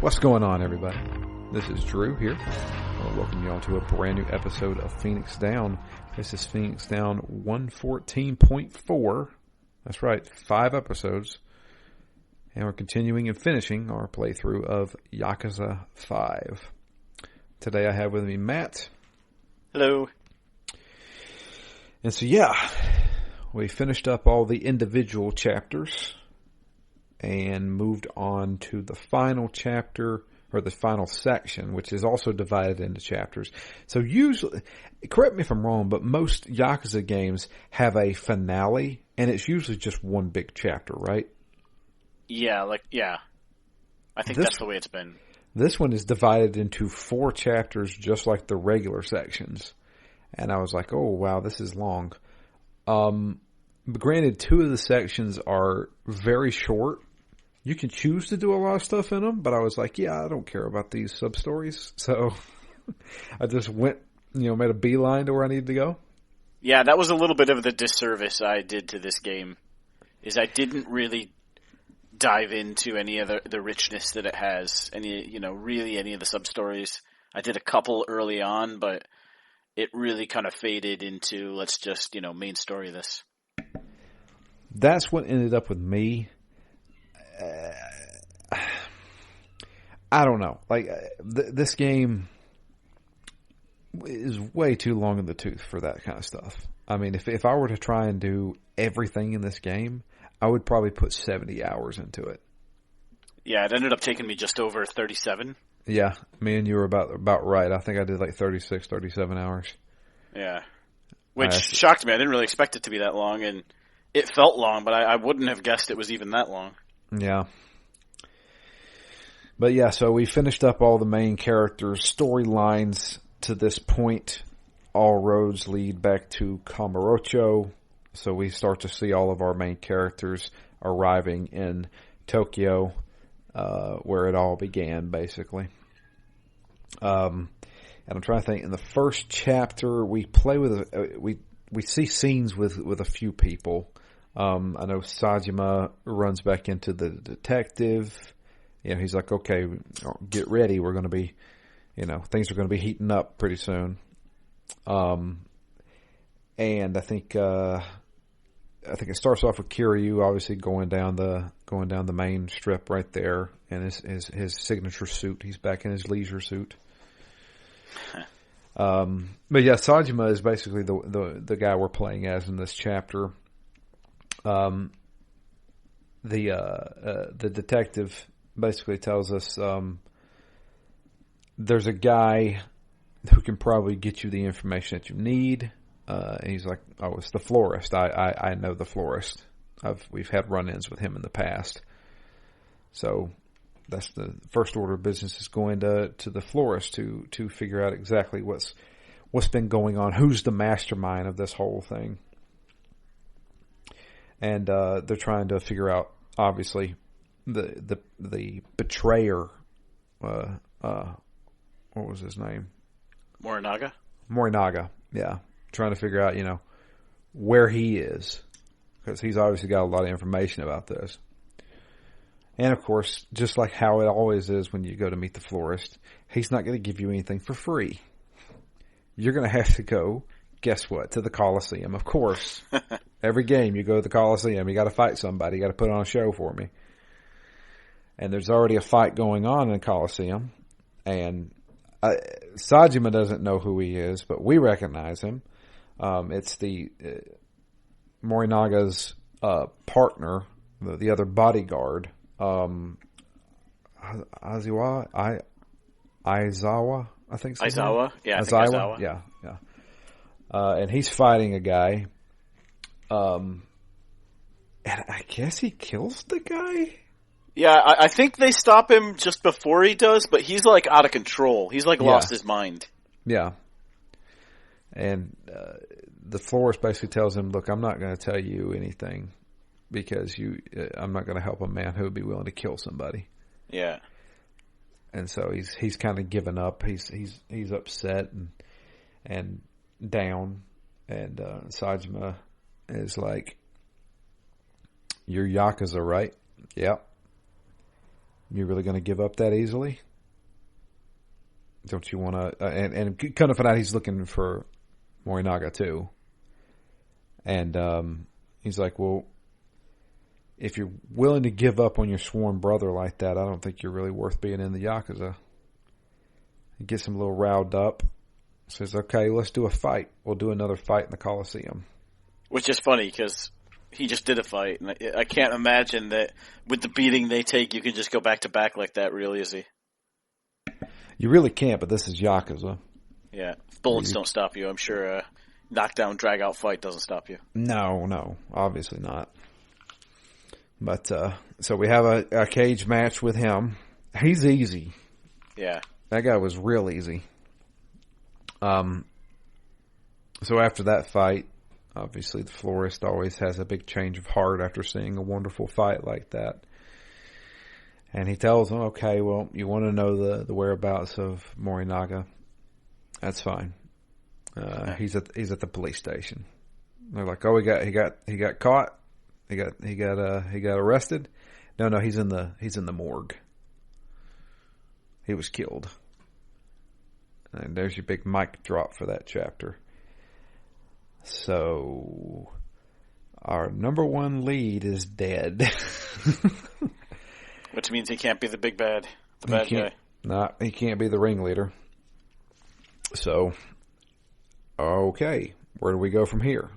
What's going on, everybody? This is Drew here. I want to welcome you all to a brand new episode of Phoenix Down. This is Phoenix Down 114.4. That's right, 5 episodes. And we're continuing and finishing our playthrough of Yakuza 5. Today I have with me Matt. Hello. And so, we finished up all the individual chapters and moved on to the final chapter, or the final section, which is also divided into chapters. So usually, correct me if I'm wrong, but most Yakuza games have a finale, and it's usually just one big chapter, right? Yeah. I think that's the way it's been. This one is divided into 4 chapters, just like the regular sections. And I was like, oh, wow, this is long. But granted, 2 of the sections are very short. You can choose to do a lot of stuff in them, but I was like, I don't care about these sub-stories. So I just went, made a beeline to where I needed to go. Yeah, that was a little bit of the disservice I did to this game, is I didn't really dive into any of the richness that it has, really any of the sub-stories. I did a couple early on, but it really kind of faded into, let's just, main story this. That's what ended up with me. I don't know. This game is way too long in the tooth for that kind of stuff. I mean, if I were to try and do everything in this game, I would probably put 70 hours into it. Yeah, it ended up taking me just over 37. Yeah, me and you were about right. I think I did 36, 37 hours. Yeah, which shocked me. I didn't really expect it to be that long, and it felt long, but I wouldn't have guessed it was even that long. Yeah. But yeah, so we finished up all the main characters' storylines to this point. All roads lead back to Kamurocho. So we start to see all of our main characters arriving in Tokyo, where it all began, basically. And I'm trying to think. In the first chapter, we play with we see scenes with a few people. I know Sajima runs back into the detective. He's like, okay, get ready. We're going to be, things are going to be heating up pretty soon. And I think it starts off with Kiryu obviously going down the main strip right there in his signature suit. He's back in his leisure suit. But yeah, Sajima is basically the guy we're playing as in this chapter. The detective basically tells us there's a guy who can probably get you the information that you need. And he's like, oh, it's the florist. I know the florist. We've had run-ins with him in the past. So that's the first order of business, is going to the florist to figure out exactly what's been going on, who's the mastermind of this whole thing. And they're trying to figure out, obviously, the betrayer. What was his name? Morinaga. Yeah, trying to figure out, where he is, because he's obviously got a lot of information about this. And of course, just like how it always is when you go to meet the florist, he's not going to give you anything for free. You're going to have to go, guess what, to the Coliseum, of course. Every game you go to the Coliseum, you got to fight somebody, you got to put on a show for me. And there's already a fight going on in the Coliseum, and Sajima doesn't know who he is, but we recognize him. It's the Morinaga's partner, the other bodyguard, Aizawa, I think. Aizawa, yeah, Aizawa, yeah. And he's fighting a guy. And I guess he kills the guy? Yeah, I think they stop him just before he does, but he's out of control. He's lost his mind. Yeah. And the florist basically tells him, look, I'm not going to tell you anything because I'm not going to help a man who would be willing to kill somebody. Yeah. And so he's kind of given up. He's upset and down. And Sajima is like, "You're Yakuza, right?" "Yep." You really going to give up that easily? Don't you want to? And kind of find out he's looking for Morinaga too. And he's like, well, if you're willing to give up on your sworn brother like that, I don't think you're really worth being in the Yakuza. He gets him a little riled up. Says, okay, let's do a fight. We'll do another fight in the Coliseum. Which is funny because he just did a fight. And I can't imagine that with the beating they take, you can just go back to back like that real easy. You really can't, but this is Yakuza. Yeah. Bullets don't stop you. I'm sure a knockdown, drag-out fight doesn't stop you. No, obviously not. But, so we have a cage match with him. He's easy. Yeah. That guy was real easy. So after that fight, obviously the florist always has a big change of heart after seeing a wonderful fight like that. And he tells him, okay, well, you want to know the whereabouts of Morinaga? That's fine. He's at the police station. They're like, oh, he got caught. He got arrested. No, he's in the morgue. He was killed. And there's your big mic drop for that chapter. So, our number one lead is dead. Which means he can't be the big bad, the bad guy. No, he can't be the ringleader. So, okay, where do we go from here?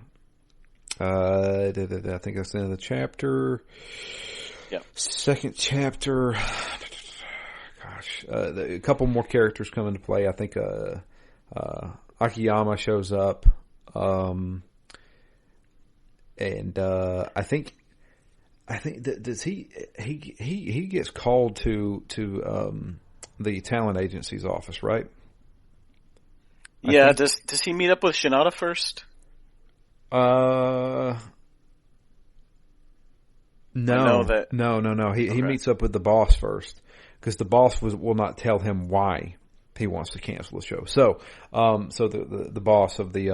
I think that's the end of the chapter. Yep. Second chapter. A couple more characters come into play. I think Akiyama shows up, and I think does he gets called to the talent agency's office, right? Yeah. Does he meet up with Shinada first? No. He meets up with the boss first. Because the boss will not tell him why he wants to cancel the show. So the boss of the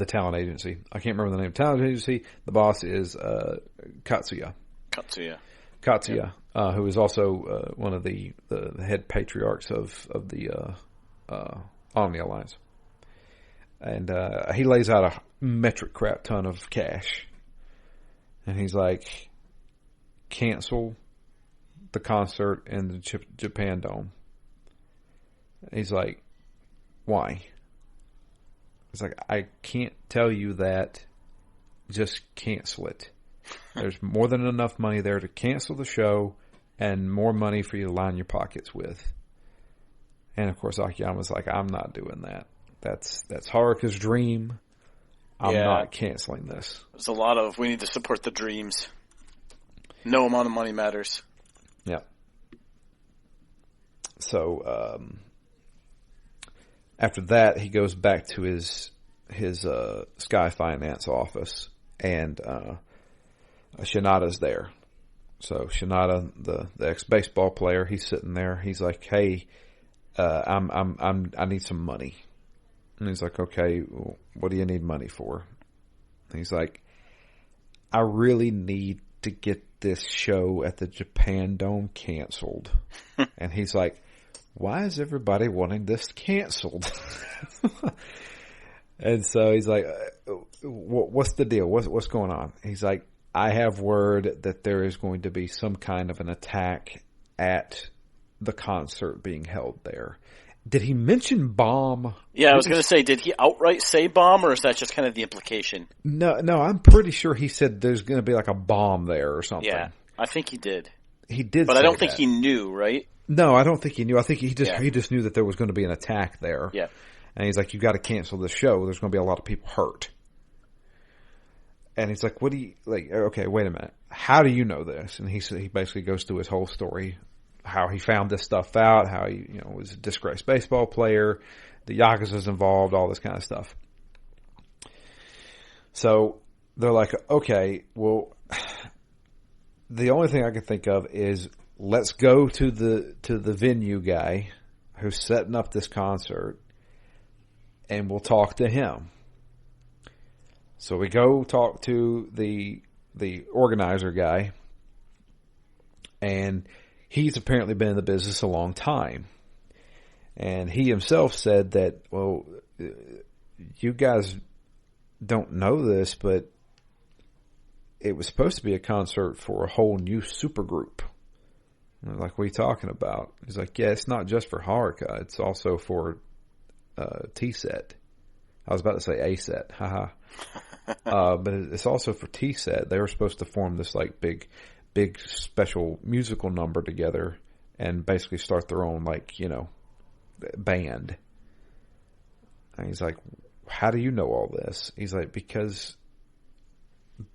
talent agency, I can't remember the name of the talent agency. The boss is Katsuya. Katsuya, yep. Who is also one of the head patriarchs of the Omni Alliance, and he lays out a metric crap ton of cash, and he's like, cancel the concert in the Japan Dome. He's like, why? It's like, I can't tell you that. Just cancel it. There's more than enough money there to cancel the show and more money for you to line your pockets with. And of course, Akiyama's like, I'm not doing that. That's Haruka's dream. I'm not canceling this. There's a lot of, we need to support the dreams. No amount of money matters. Yeah. So after that, he goes back to his Sky Finance office, and Shinada's there. So Shinada, the ex baseball player, he's sitting there. He's like, "Hey, I need some money." And he's like, "Okay, well, what do you need money for?" And he's like, "I really need to get this show at the Japan Dome canceled." And he's like, why is everybody wanting this canceled? And so he's like, what's the deal? What's going on? He's like, I have word that there is going to be some kind of an attack at the concert being held there. Did he mention bomb? Yeah, I was going to say, did he outright say bomb, or is that just kind of the implication? No, I'm pretty sure he said there's going to be like a bomb there or something. Yeah, I think he did. He did, but I don't think he knew, right? No, I don't think he knew. I think he just knew that there was going to be an attack there. Yeah, and he's like, "You got to cancel this show. There's going to be a lot of people hurt." And he's like, "What do you like? Okay, wait a minute. How do you know this?" And he basically goes through his whole story, how he found this stuff out, how he was a disgraced baseball player, the Yakuza's involved, all this kind of stuff. So they're like, okay, well, the only thing I can think of is let's go to the venue guy who's setting up this concert, and we'll talk to him. So we go talk to the organizer guy, And he's apparently been in the business a long time. And he himself said that, well, you guys don't know this, but it was supposed to be a concert for a whole new supergroup. Like, what are you talking about? He's like, yeah, it's not just for Haruka. It's also for T-Set. I was about to say A-Set. Haha. But it's also for T-Set. They were supposed to form this, like, big special musical number together and basically start their own, like, you know, band. And he's like, how do you know all this? He's like, because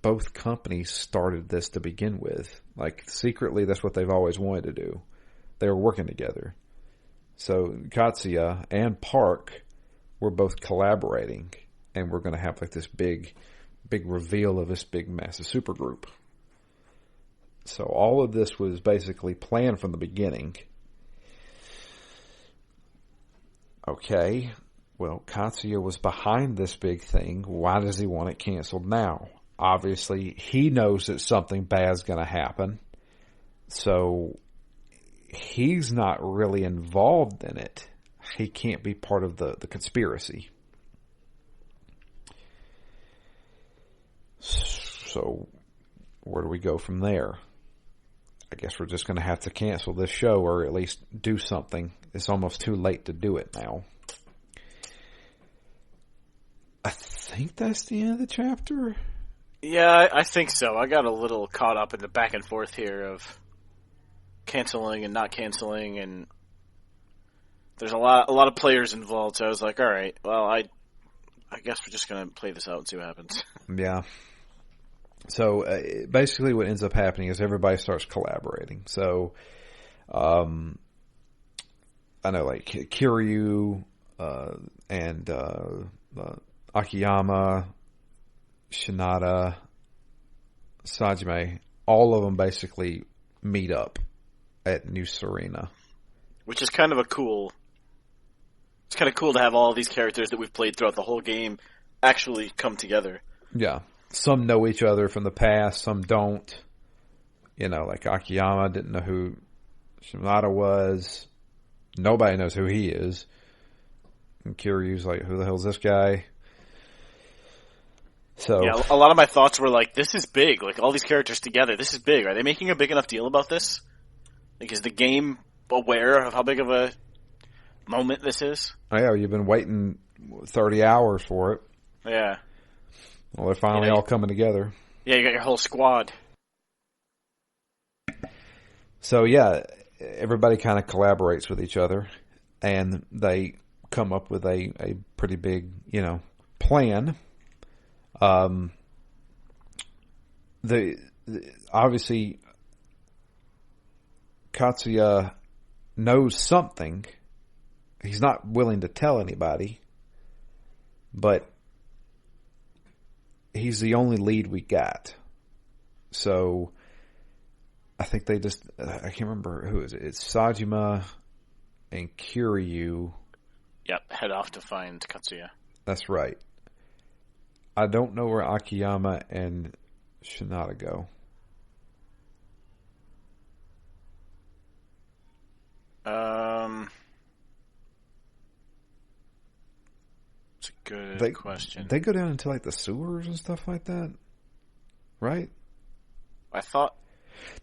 both companies started this to begin with. Like, secretly, that's what they've always wanted to do. They were working together. So Katsuya and Park were both collaborating, and we're going to have like this big reveal of this big massive supergroup. So all of this was basically planned from the beginning. Okay, well, Katsuya was behind this big thing. Why does he want it canceled now? Obviously, he knows that something bad's going to happen. So he's not really involved in it. He can't be part of the conspiracy. So where do we go from there? I guess we're just going to have to cancel this show, or at least do something. It's almost too late to do it now. I think that's the end of the chapter. Yeah, I think so. I got a little caught up in the back and forth here of canceling and not canceling, and there's a lot of players involved. So I was like, all right, well, I guess we're just gonna play this out and see what happens. Yeah. So basically, what ends up happening is everybody starts collaborating. So, I know like Kiryu and Akiyama, Shinada, Sajime, all of them basically meet up at New Serena. Which is kind of it's kind of cool to have all these characters that we've played throughout the whole game actually come together. Yeah. Some know each other from the past, some don't. You know, like Akiyama didn't know who Shinada was. Nobody knows who he is. And Kiryu's like, who the hell's this guy? So yeah, a lot of my thoughts were like, this is big. Like, all these characters together, this is big. Are they making a big enough deal about this? Like, is the game aware of how big of a moment this is? Oh, yeah, you've been waiting 30 hours for it. Yeah. Well, they're finally all coming together. Yeah, you got your whole squad. So, yeah, everybody kind of collaborates with each other, and they come up with a pretty big, you know, plan. Obviously, Katsuya knows something. He's not willing to tell anybody, but he's the only lead we got. So I think they just, I can't remember who is it. It's Sajima and Kiryu. Yep, head off to find Katsuya. That's right. I don't know where Akiyama and Shinada go. It's a good question. They go down into like the sewers and stuff like that, right? I thought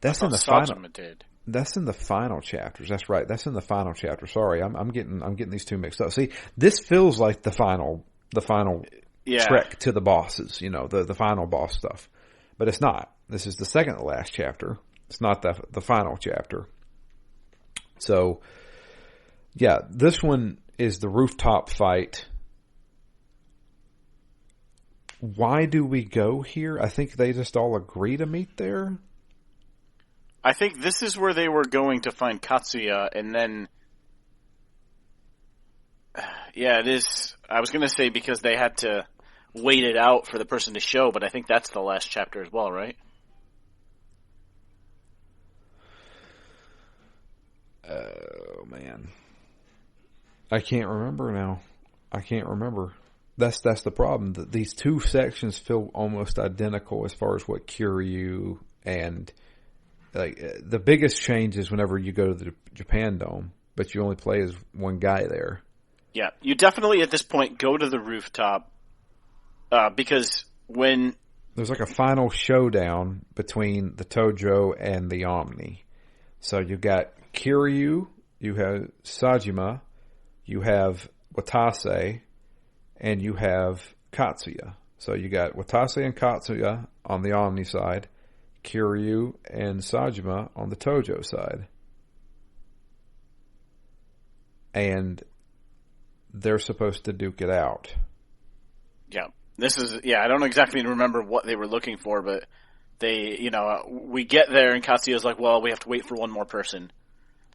that's in the Sajima final. Did. That's in the final chapters. That's right. That's in the final chapter. Sorry, I'm getting these two mixed up. See, this feels like the final trek to the bosses. You know, the final boss stuff, but it's not. This is the second to last chapter. It's not the final chapter. So, yeah, this one is the rooftop fight. Why do we go here? I think they just all agree to meet there. I think this is where they were going to find Katsuya, and then... Yeah, it is... I was going to say because they had to wait it out for the person to show, but I think that's the last chapter as well, right? Oh, man. I can't remember now. I can't remember. That's the problem. These two sections feel almost identical as far as what Kiryu and the biggest change is whenever you go to the Japan Dome, but you only play as one guy there. Yeah, you definitely at this point go to the rooftop because when there's like a final showdown between the Tojo and the Omni. So you got Kiryu, you have Sajima, you have Watase, and you have Katsuya. So you got Watase and Katsuya on the Omni side, Kiryu and Sajima on the Tojo side. And they're supposed to duke it out. Yeah. I don't exactly remember what they were looking for, but they, we get there and Katsuya's like, well, we have to wait for one more person.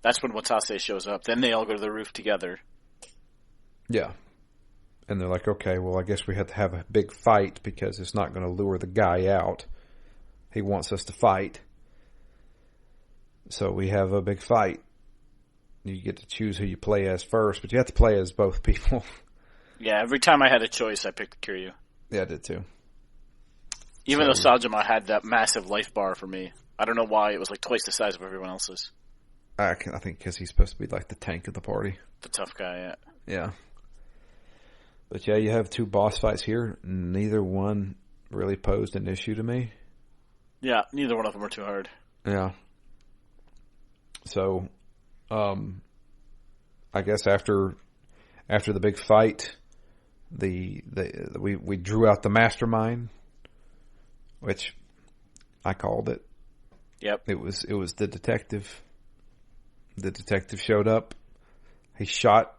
That's when Watase shows up. Then they all go to the roof together. Yeah. And they're like, okay, well, I guess we have to have a big fight because it's not going to lure the guy out. He wants us to fight. So we have a big fight. You get to choose who you play as first, but you have to play as both people. Yeah, every time I had a choice, I picked Kiryu. Yeah, I did too. Even though Sajima had that massive life bar for me. I don't know why. It was like twice the size of everyone else's. I think because he's supposed to be like the tank of the party. The tough guy, yeah. Yeah. But yeah, you have two boss fights here. Neither one really posed an issue to me. Yeah, neither one of them were too hard. Yeah. So, I guess after the big fight, we drew out the mastermind, which I called it. Yep. It was the detective. The detective showed up. He shot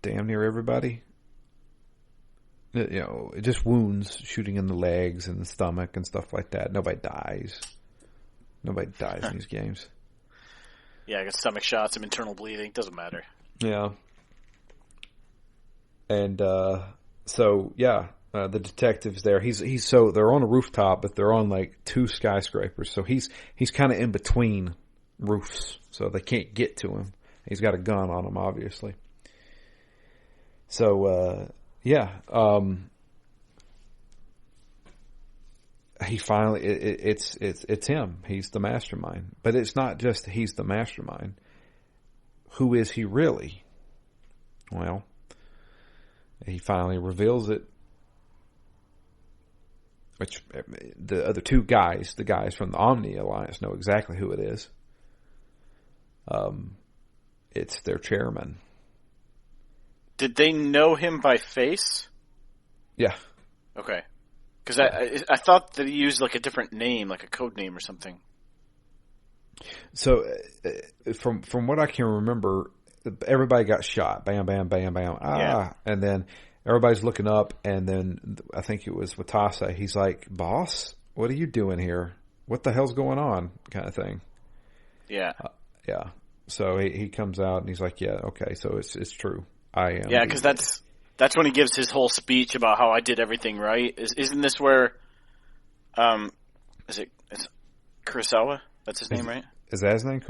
damn near everybody. Just wounds, shooting in the legs and the stomach and stuff like that. Nobody dies. Nobody dies in these games. Yeah, I got stomach shots, some internal bleeding. Doesn't matter. Yeah. And the detective's there. He's so they're on a rooftop, but they're on like two skyscrapers. So he's kind of in between roofs, so they can't get to him. He's got a gun on him, obviously. So he finally it's him. He's the mastermind, but it's not just he's the mastermind. Who is he really? Well, he finally reveals it. Which the other two guys, the guys from the Omni Alliance, know exactly who it is. It's their chairman. Did they know him by face? Yeah. Okay. Because I thought that he used like a different name, like a code name or something. So, from what I can remember, everybody got shot. Bam, bam, bam, bam. And then everybody's looking up, and then I think it was Watase. He's like, "Boss, what are you doing here? What the hell's going on?" Kind of thing. Yeah. Yeah. So he comes out and he's like, "Yeah, okay, so it's true. I am." Yeah, because that's when he gives his whole speech about how I did everything right. Isn't this where, is Kurosawa? That's his name, right? Is that his name?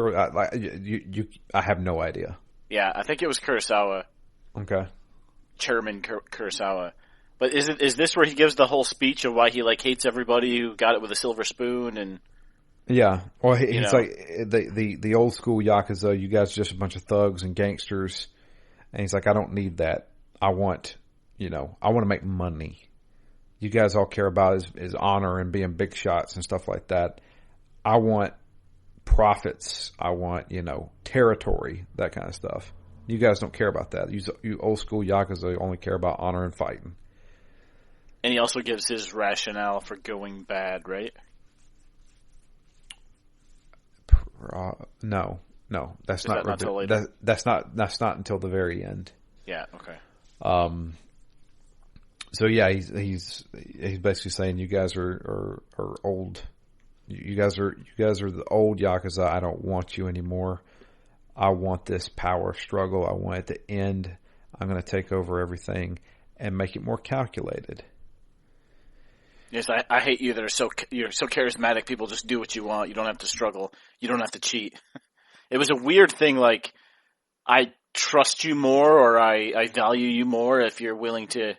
I have no idea. Yeah, I think it was Kurosawa. Okay. Chairman Kurosawa. But is this where he gives the whole speech of why he like hates everybody who got it with a silver spoon and? Yeah, well, he's like the old school Yakuza. You guys are just a bunch of thugs and gangsters, and he's like, I don't need that. I want to make money. You guys all care about is honor and being big shots and stuff like that. I want profits. I want territory, that kind of stuff. You guys don't care about that. You old school Yakuza only care about honor and fighting. And he also gives his rationale for going bad, right? No, that's not until later? That's not until the very end. Yeah. Okay. So yeah, he's basically saying you guys are old. You guys are the old Yakuza. I don't want you anymore. I want this power struggle. I want it to end. I'm going to take over everything and make it more calculated. Yes, I hate you that you're so charismatic. People just do what you want. You don't have to struggle. You don't have to cheat. It was a weird thing. Like, I trust you more, or I value you more if you're willing to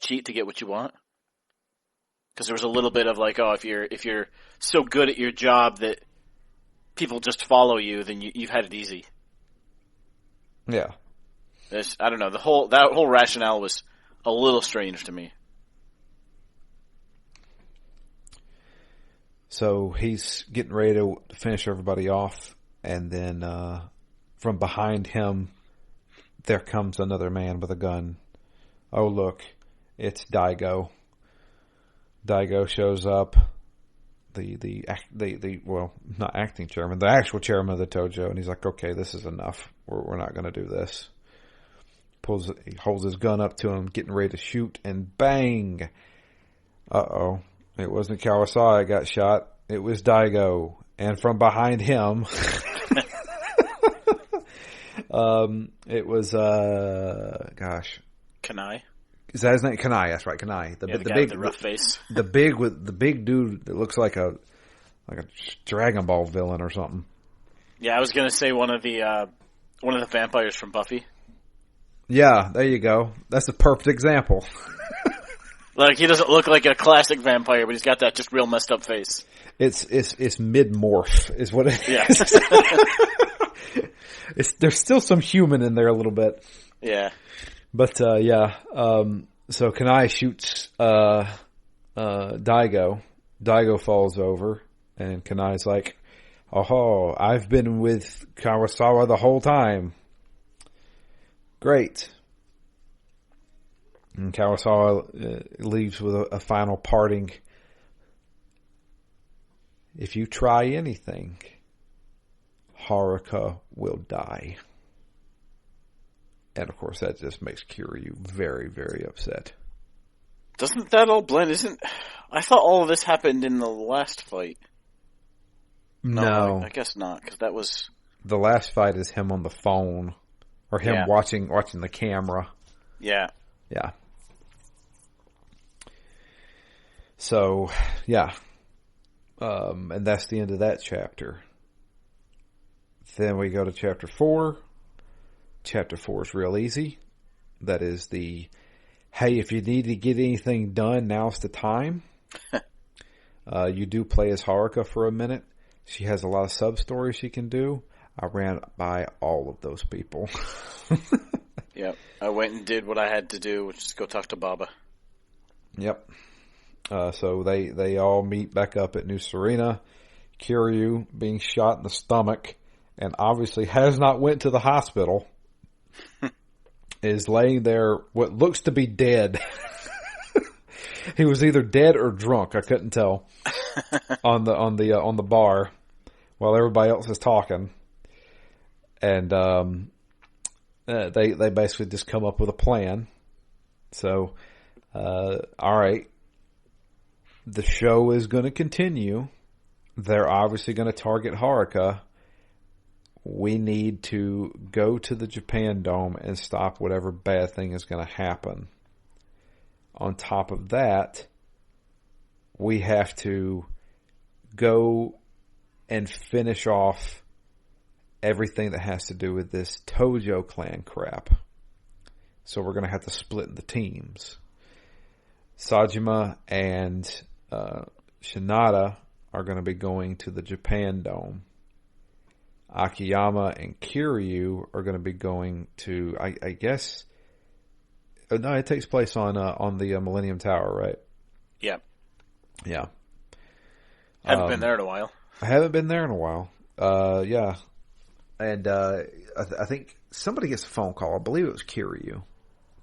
cheat to get what you want. Because there was a little bit of like, oh, if you're so good at your job that people just follow you, then you've had it easy. Yeah. I don't know. That whole rationale was a little strange to me. So he's getting ready to finish everybody off, and then from behind him, there comes another man with a gun. Oh, look, it's Daigo. Daigo shows up, well, not acting chairman, the actual chairman of the Tojo, and he's like, okay, this is enough. We're not going to do this. He holds his gun up to him, getting ready to shoot, and bang! Uh-oh. It wasn't Kawasawa that got shot. It was Daigo. And from behind him, it was, Kanai? Is that his name? Kanai, that's right, Kanai. The guy with the rough face. The big dude that looks like a Dragon Ball villain or something. Yeah, I was gonna say one of the vampires from Buffy. Yeah, there you go. That's a perfect example. Like, he doesn't look like a classic vampire, but he's got that just real messed up face. It's mid-morph is what it is. Yeah. There's still some human in there a little bit. Yeah. But, so Kanai shoots, Daigo. Daigo falls over, and Kanai's like, oh, I've been with Kawasawa the whole time. Great. And Kawasawa leaves with a final parting. If you try anything, Haruka will die. And of course that just makes Kiryu very, very upset. Doesn't that all blend? I thought all of this happened in the last fight. No. I guess not, because that was... The last fight is him on the phone. Or him watching the camera. Yeah. Yeah. So, yeah. And that's the end of that chapter. Then we go to chapter 4. Chapter 4 is real easy. That is hey, if you need to get anything done, now's the time. You do play as Haruka for a minute. She has a lot of sub-stories she can do. I ran by all of those people. Yep. I went and did what I had to do, which is go talk to Baba. Yep. So they all meet back up at New Serena. Kiryu being shot in the stomach and obviously has not went to the hospital is laying there what looks to be dead. He was either dead or drunk. I couldn't tell on the bar while everybody else is talking. And they basically just come up with a plan. So, all right, the show is going to continue. They're obviously going to target Haruka. We need to go to the Japan Dome and stop whatever bad thing is going to happen. On top of that, we have to go and finish off everything that has to do with this Tojo clan crap. So we're going to have to split into teams. Sajima and Shinada are going to be going to the Japan Dome. Akiyama and Kiryu are going to be going to, I guess, no, it takes place on the Millennium Tower, right? Yeah. Yeah. Haven't been there in a while. I haven't been there in a while. Yeah. And I think somebody gets a phone call. I believe it was Kiryu.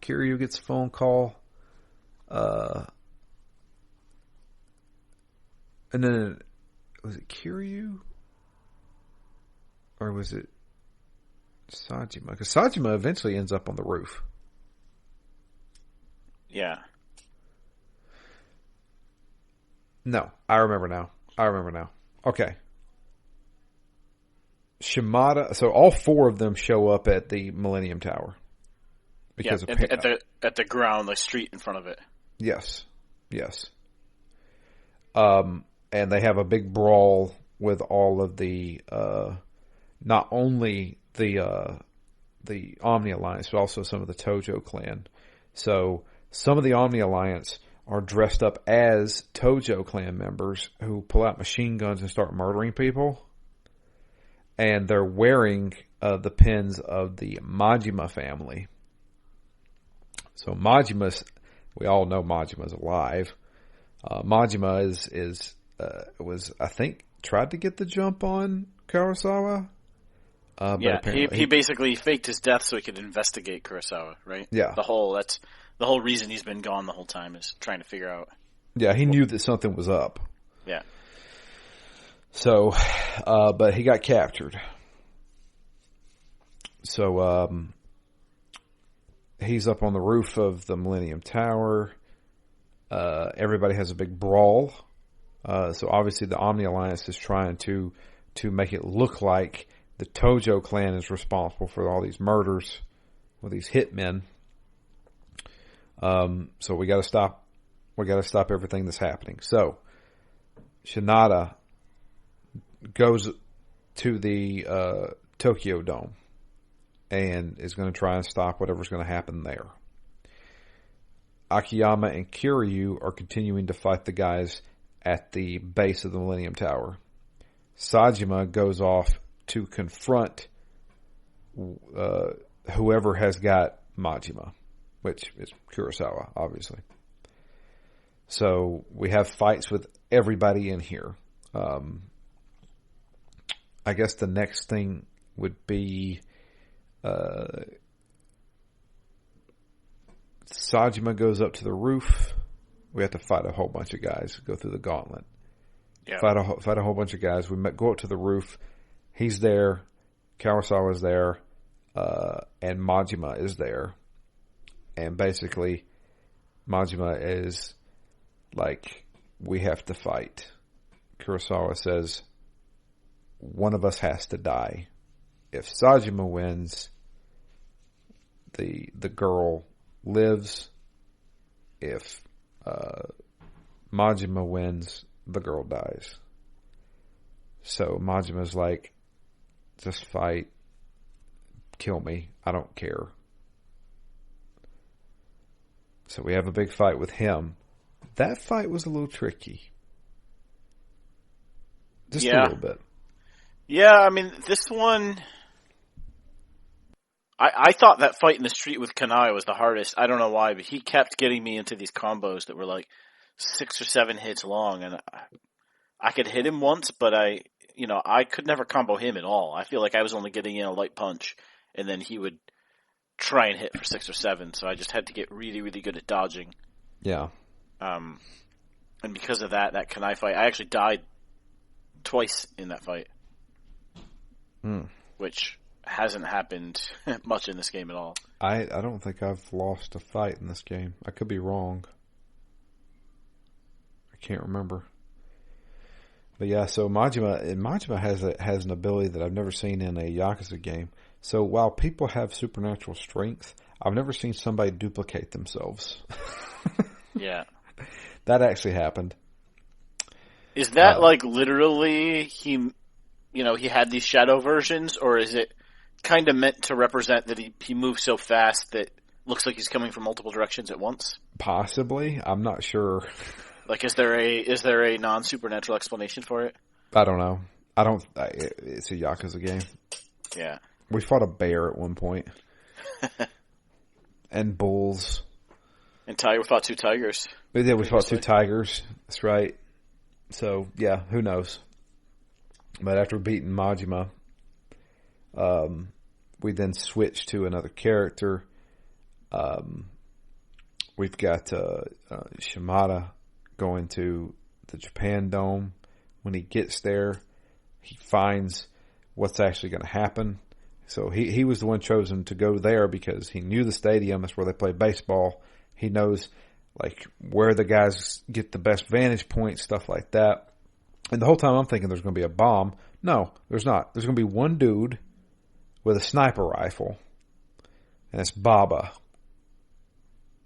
Kiryu gets a phone call. And then, was it Kiryu? Or was it Sajima? Because Sajima eventually ends up on the roof. Yeah. No, I remember now. Okay. Shimada, so all four of them show up at the Millennium Tower. Because at the ground, the street in front of it. Yes. And they have a big brawl with all of the, not only the Omni Alliance, but also some of the Tojo clan. So some of the Omni Alliance are dressed up as Tojo clan members who pull out machine guns and start murdering people. and they're wearing the pins of the Majima family. So Majima's, we all know Majima's alive. Majima was, I think, tried to get the jump on Kurosawa. He basically faked his death so he could investigate Kurosawa, right? Yeah. That's the whole reason he's been gone the whole time, is trying to figure out. Yeah, he knew that something was up. Yeah. So, but he got captured. So, he's up on the roof of the Millennium Tower. Everybody has a big brawl. So obviously the Omni Alliance is trying to make it look like the Tojo clan is responsible for all these murders with these hitmen. So we gotta stop everything that's happening. So Shinada goes to the Tokyo Dome and is going to try and stop whatever's going to happen there. Akiyama and Kiryu are continuing to fight the guys at the base of the Millennium Tower. Sajima goes off to confront whoever has got Majima, which is Kurosawa, obviously. So we have fights with everybody in here. I guess the next thing would be Sajima goes up to the roof. We have to fight a whole bunch of guys, go through the gauntlet. Yeah. Fight a whole bunch of guys. We go up to the roof. He's there. Kurosawa's there. And Majima is there. And basically, Majima is like, we have to fight. Kurosawa says, one of us has to die. If Sajima wins, the girl lives. If Majima wins, the girl dies. So Majima's like, just fight, kill me, I don't care. So we have a big fight with him. That fight was a little tricky. Just a little bit. Yeah, I mean, this one, I thought that fight in the street with Kanai was the hardest. I don't know why, but he kept getting me into these combos that were like 6 or 7 hits long, and I could hit him once, but I could never combo him at all. I feel like I was only getting in a light punch, and then he would try and hit for 6 or 7, so I just had to get really, really good at dodging. Yeah. And because of that Kanai fight, I actually died twice in that fight. Which hasn't happened much in this game at all. I don't think I've lost a fight in this game. I could be wrong. I can't remember. But yeah, so Majima has an ability that I've never seen in a Yakuza game. So while people have supernatural strength, I've never seen somebody duplicate themselves. Yeah. That actually happened. Is that like literally he had these shadow versions, or is it kind of meant to represent that he moves so fast that looks like he's coming from multiple directions at once? Possibly. I'm not sure. Like, is there a non-supernatural explanation for it? I don't know. It's a Yakuza game. Yeah. We fought a bear at one point. And bulls. And we fought 2 tigers. We did. We fought 2 tigers. That's right. So, yeah, who knows? But after beating Majima, we then switched to another character. We've got Shimada going to the Japan Dome. When he gets there, he finds what's actually going to happen. So he was the one chosen to go there because he knew the stadium. That's where they play baseball. He knows like where the guys get the best vantage point, stuff like that. And the whole time I'm thinking there's going to be a bomb. No, there's not. There's going to be one dude with a sniper rifle. And it's Baba.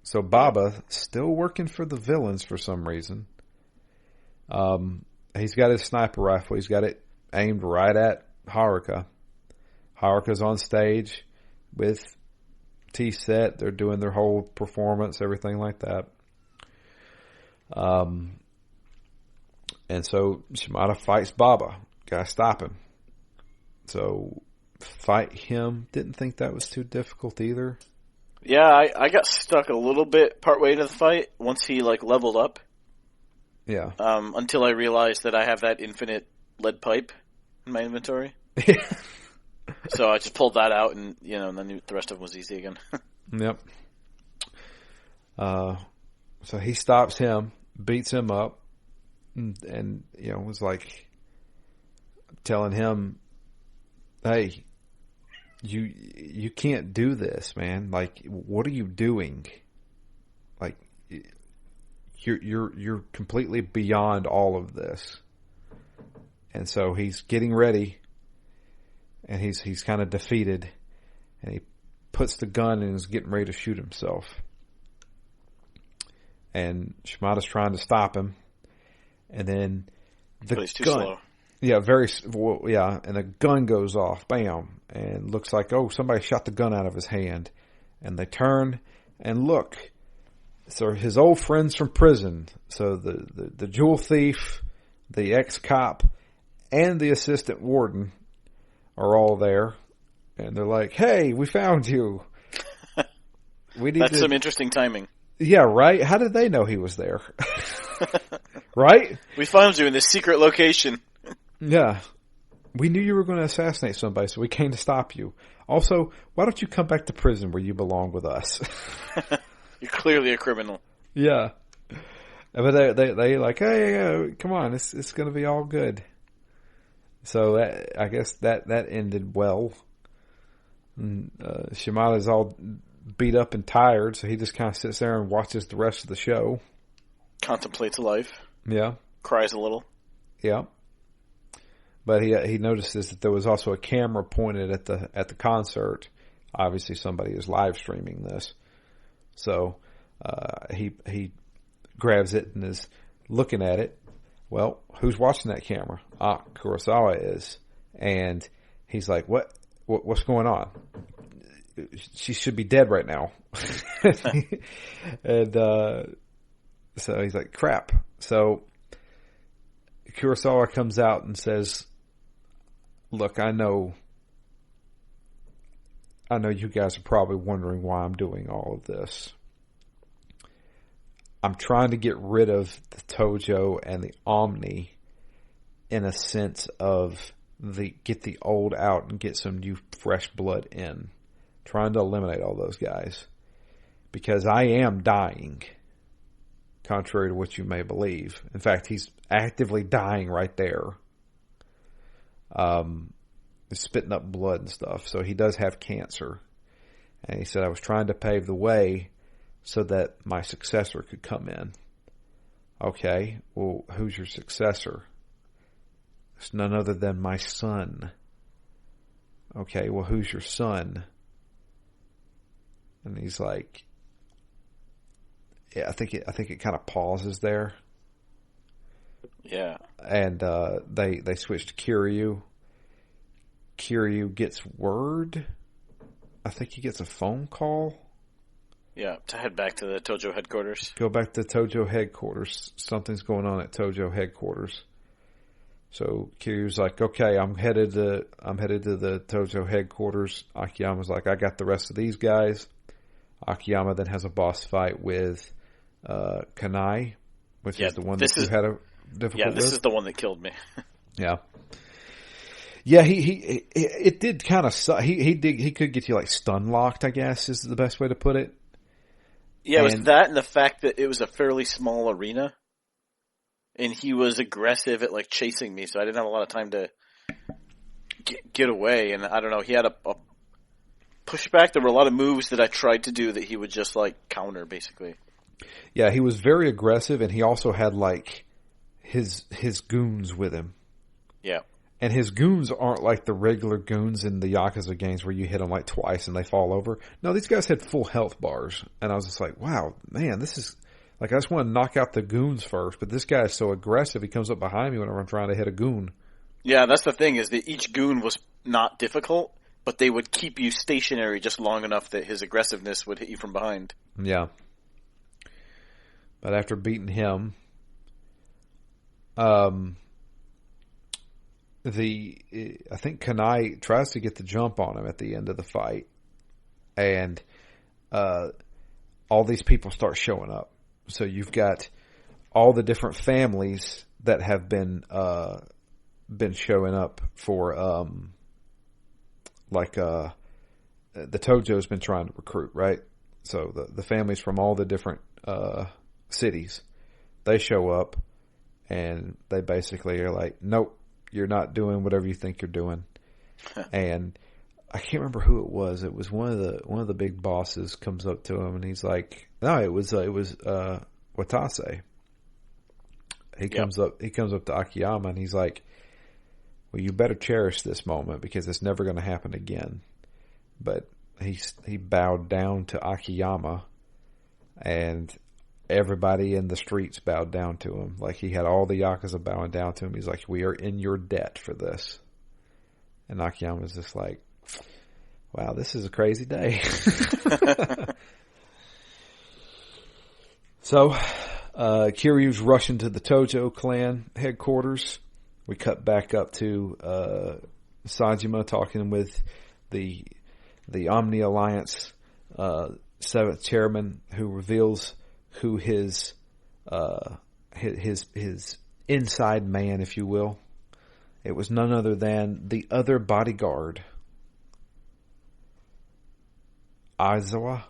So Baba, still working for the villains for some reason. He's got his sniper rifle. He's got it aimed right at Haruka. Haruka's on stage with T-Set. They're doing their whole performance, everything like that. And so Shimada fights Baba. Gotta stop him. So fight him. Didn't think that was too difficult either. Yeah, I got stuck a little bit partway into the fight once he like leveled up. Yeah. Until I realized that I have that infinite lead pipe in my inventory. So I just pulled that out, and and then the rest of them was easy again. Yep. So he stops him, beats him up, and was like telling him, "Hey, you can't do this, man. Like, what are you doing? Like, you're completely beyond all of this." And so he's getting ready, and he's kind of defeated, and he puts the gun and is getting ready to shoot himself. And Shimada's trying to stop him, and then the but he's too gun, slow. yeah, and the gun goes off, bam, and looks like somebody shot the gun out of his hand, and they turn and look. So his old friends from prison, so the jewel thief, the ex-cop, and the assistant warden are all there, and they're like, "Hey, we found you. That's some interesting timing." Yeah, right? How did they know he was there? Right? We found you in this secret location. Yeah. We knew you were going to assassinate somebody, so we came to stop you. Also, why don't you come back to prison where you belong with us? You're clearly a criminal. Yeah. But they like, hey, come on, it's going to be all good. So I guess that ended well. And, Shimada's all beat up and tired, so he just kind of sits there and watches the rest of the show. Contemplates life. Yeah. Cries a little. Yeah. But he notices that there was also a camera pointed at the concert. Obviously, somebody is live streaming this, so he grabs it and is looking at it. Well, who's watching that camera? Kurosawa is, and he's like, "What's going on? She should be dead right now." And so he's like, "Crap." So Kurosawa comes out and says, "Look, I know you guys are probably wondering why I'm doing all of this. I'm trying to get rid of the Tojo and the Omni in a sense of get the old out and get some new fresh blood in. Trying to eliminate all those guys. Because I am dying, contrary to what you may believe. In fact, he's actively dying right there. He's spitting up blood and stuff. So he does have cancer. And he said, I was trying to pave the way so that my successor could come in. Okay, well, who's your successor? It's none other than my son. Okay, well, who's your son? And he's like, yeah, I think it kind of pauses there. Yeah. And they switch to Kiryu. Kiryu gets word. I think he gets a phone call. Yeah, to head back to the Tojo headquarters. Go back to Tojo headquarters. Something's going on at Tojo headquarters. So Kiryu's like, okay, I'm headed to the Tojo headquarters. Akiyama's like, I got the rest of these guys. Akiyama then has a boss fight with Kanai, which is the one that you had a difficult with. Yeah, this is the one that killed me. Yeah. Yeah, it did kind of suck. He could get you like stun locked, I guess is the best way to put it. Yeah, it was that and the fact that it was a fairly small arena. And he was aggressive at like chasing me, so I didn't have a lot of time to get away. And I don't know, he had a pushback. There were a lot of moves that I tried to do that he would just like counter, basically. Yeah, he was very aggressive, and he also had like his goons with him. Yeah. And his goons aren't like the regular goons in the Yakuza games where you hit them like twice and they fall over. No, these guys had full health bars. And I was just like, wow, man, this is... Like, I just want to knock out the goons first, but this guy is so aggressive, he comes up behind me whenever I'm trying to hit a goon. Yeah, that's the thing, is that each goon was not difficult, but they would keep you stationary just long enough that his aggressiveness would hit you from behind. Yeah. But after beating him... I think Kanai tries to get the jump on him at the end of the fight, and all these people start showing up. So you've got all the different families that have been showing up for the Tojo's been trying to recruit, right? So the families from all the different cities, they show up, and they basically are like, nope, you're not doing whatever you think you're doing. And I can't remember who it was. It was one of the big bosses comes up to him, and he's like, no, it was Watase. He comes up to Akiyama, and he's like, well, you better cherish this moment because it's never going to happen again. But he bowed down to Akiyama, and everybody in the streets bowed down to him. Like, he had all the Yakuza bowing down to him. He's like, we are in your debt for this. And Akiyama's just like, wow, this is a crazy day. So, Kiryu's rushing to the Tojo clan headquarters. We cut back up to Sajima talking with the Omni Alliance 7th chairman, who reveals who his inside man, if you will. It was none other than the other bodyguard, Aizawa.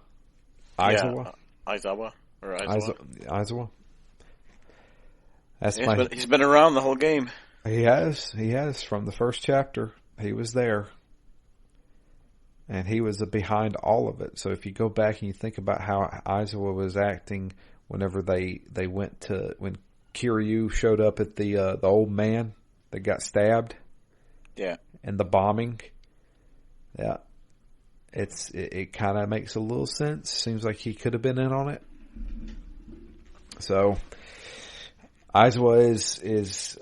Aizawa. He's been around the whole game. He has from the first chapter. He was there, and he was behind all of it. So if you go back and you think about how Aizawa was acting whenever when Kiryu showed up at the old man that got stabbed, and the bombing, it kind of makes a little sense. Seems like he could have been in on it. So Aizawa is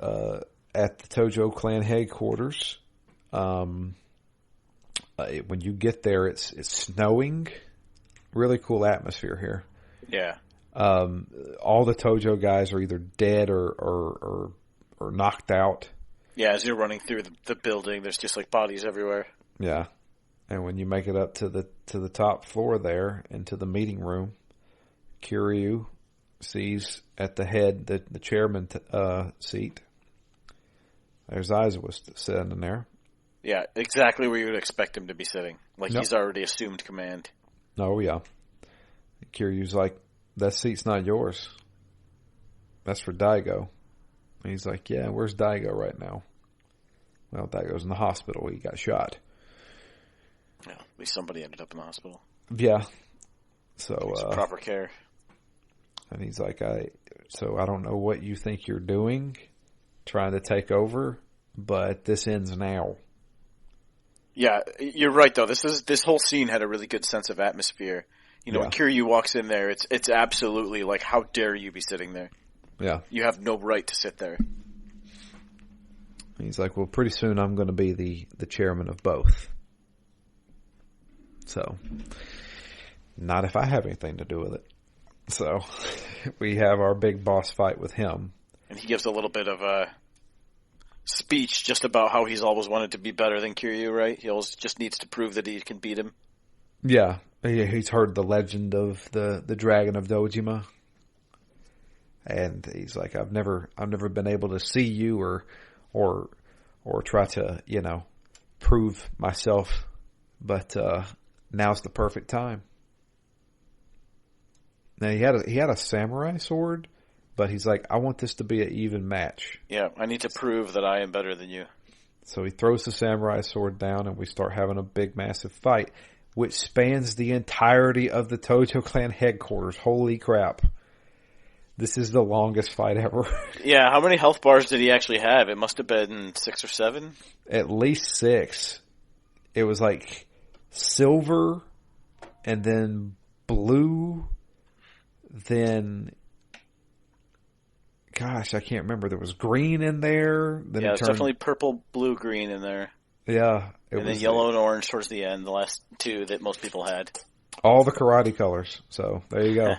at the Tojo clan headquarters. When you get there, it's snowing. Really cool atmosphere here. Yeah. All the Tojo guys are either dead or knocked out. Yeah, as you're running through the building, there's just like bodies everywhere. Yeah. And when you make it up to the top floor there into the meeting room, Kiryu sees at the head the chairman seat. There's Aizawa sitting in there. Yeah, exactly where you would expect him to be sitting. Like, he's already assumed command. Oh, yeah. Kiryu's like, that seat's not yours. That's for Daigo. And he's like, yeah, where's Daigo right now? Well, Daigo's in the hospital. He got shot. Yeah, at least somebody ended up in the hospital. Yeah. So, proper care. And he's like, I don't know what you think you're doing, trying to take over, but this ends now. Yeah, you're right though. This whole scene had a really good sense of atmosphere. You know, when Kiryu walks in there, it's absolutely like, how dare you be sitting there? Yeah. You have no right to sit there. He's like, well, pretty soon I'm going to be the chairman of both. So, not if I have anything to do with it. So, we have our big boss fight with him. And he gives a little bit of a speech just about how he's always wanted to be better than Kiryu, right? He always just needs to prove that he can beat him. Yeah. He's heard the legend of the Dragon of Dojima. And he's like, I've never been able to see you or try to, prove myself, but now's the perfect time. Now he had a samurai sword, but he's like, I want this to be an even match. Yeah, I need to prove that I am better than you. So he throws the samurai sword down, and we start having a big, massive fight, which spans the entirety of the Tojo clan headquarters. Holy crap. This is the longest fight ever. Yeah, how many health bars did he actually have? It must have been 6 or 7? At least 6. It was like silver, and then blue, then... Gosh, I can't remember. There was green in there. Then yeah, it's definitely purple, blue, green in there. Yeah. And then yellow and orange towards the end, the last 2 that most people had. All the karate colors. So, there you go.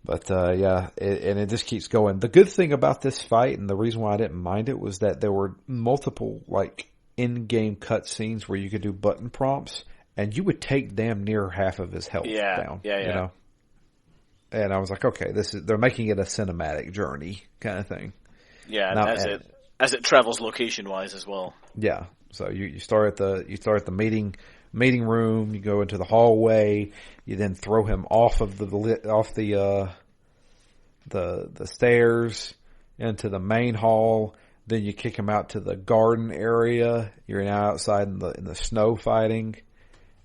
But yeah, and it just keeps going. The good thing about this fight, and the reason why I didn't mind it, was that there were multiple like in-game cutscenes where you could do button prompts, and you would take damn near half of his health down. Yeah. You know, and I was like, okay, they're making it a cinematic journey kind of thing. Yeah, as it travels location wise as well. Yeah, so you start at the meeting room. You go into the hallway. You then throw him off of the stairs into the main hall. Then you kick him out to the garden area. You're now outside in the snow fighting.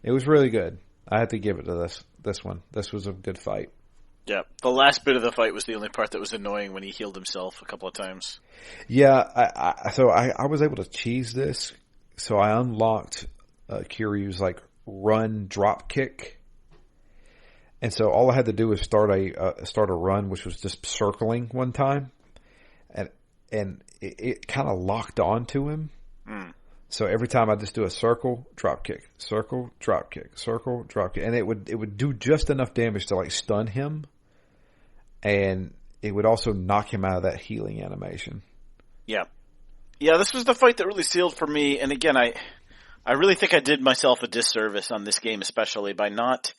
It was really good. I had to give it to this one. This was a good fight. Yeah, the last bit of the fight was the only part that was annoying when he healed himself a couple of times. Yeah, I was able to cheese this. So I unlocked Kiryu's like run drop kick, and so all I had to do was start a run, which was just circling one time, and it kind of locked onto him. So every time I just do a circle, drop kick, circle, drop kick, circle, drop kick, and it would do just enough damage to like stun him, and it would also knock him out of that healing animation. Yeah, this was the fight that really sealed for me. And again, I really think I did myself a disservice on this game, especially by not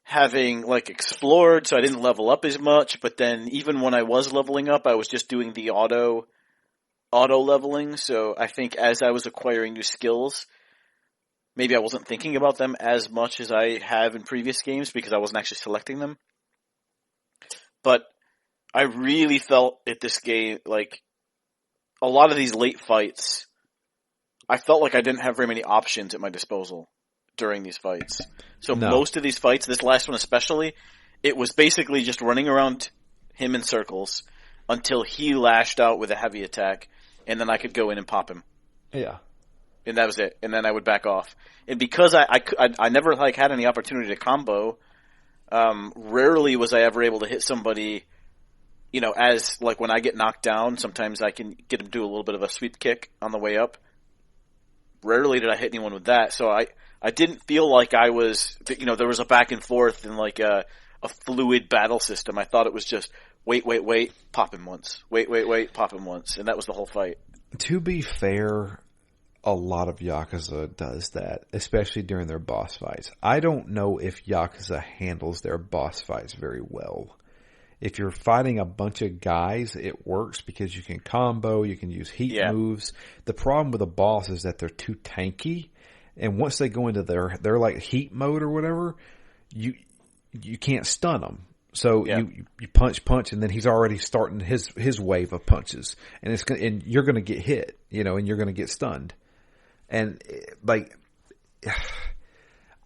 having like explored, so I didn't level up as much. But then even when I was leveling up, I was just doing the auto leveling. So I think as I was acquiring new skills, maybe I wasn't thinking about them as much as I have in previous games because I wasn't actually selecting them. But I really felt at this game, like a lot of these late fights, I felt like I didn't have very many options at my disposal during these fights. So most of these fights, this last one especially, it was basically just running around him in circles until he lashed out with a heavy attack, and then I could go in and pop him. Yeah. And that was it. And then I would back off. And because I never like had any opportunity to combo, rarely was I ever able to hit somebody, you know, as like when I get knocked down, sometimes I can get him to do a little bit of a sweep kick on the way up. Rarely did I hit anyone with that, so I didn't feel like I was, you know, there was a back and forth and like a fluid battle system. I thought it was just wait, pop him once. Wait, pop him once. And that was the whole fight. To be fair, a lot of Yakuza does that, especially during their boss fights. I don't know if Yakuza handles their boss fights very well. If you're fighting a bunch of guys, it works because you can combo, you can use heat moves. The problem with a boss is that they're too tanky, and once they go into their like heat mode or whatever, you can't stun them. So you punch, and then he's already starting his wave of punches, and you're going to get hit, you know, and you're going to get stunned. And like,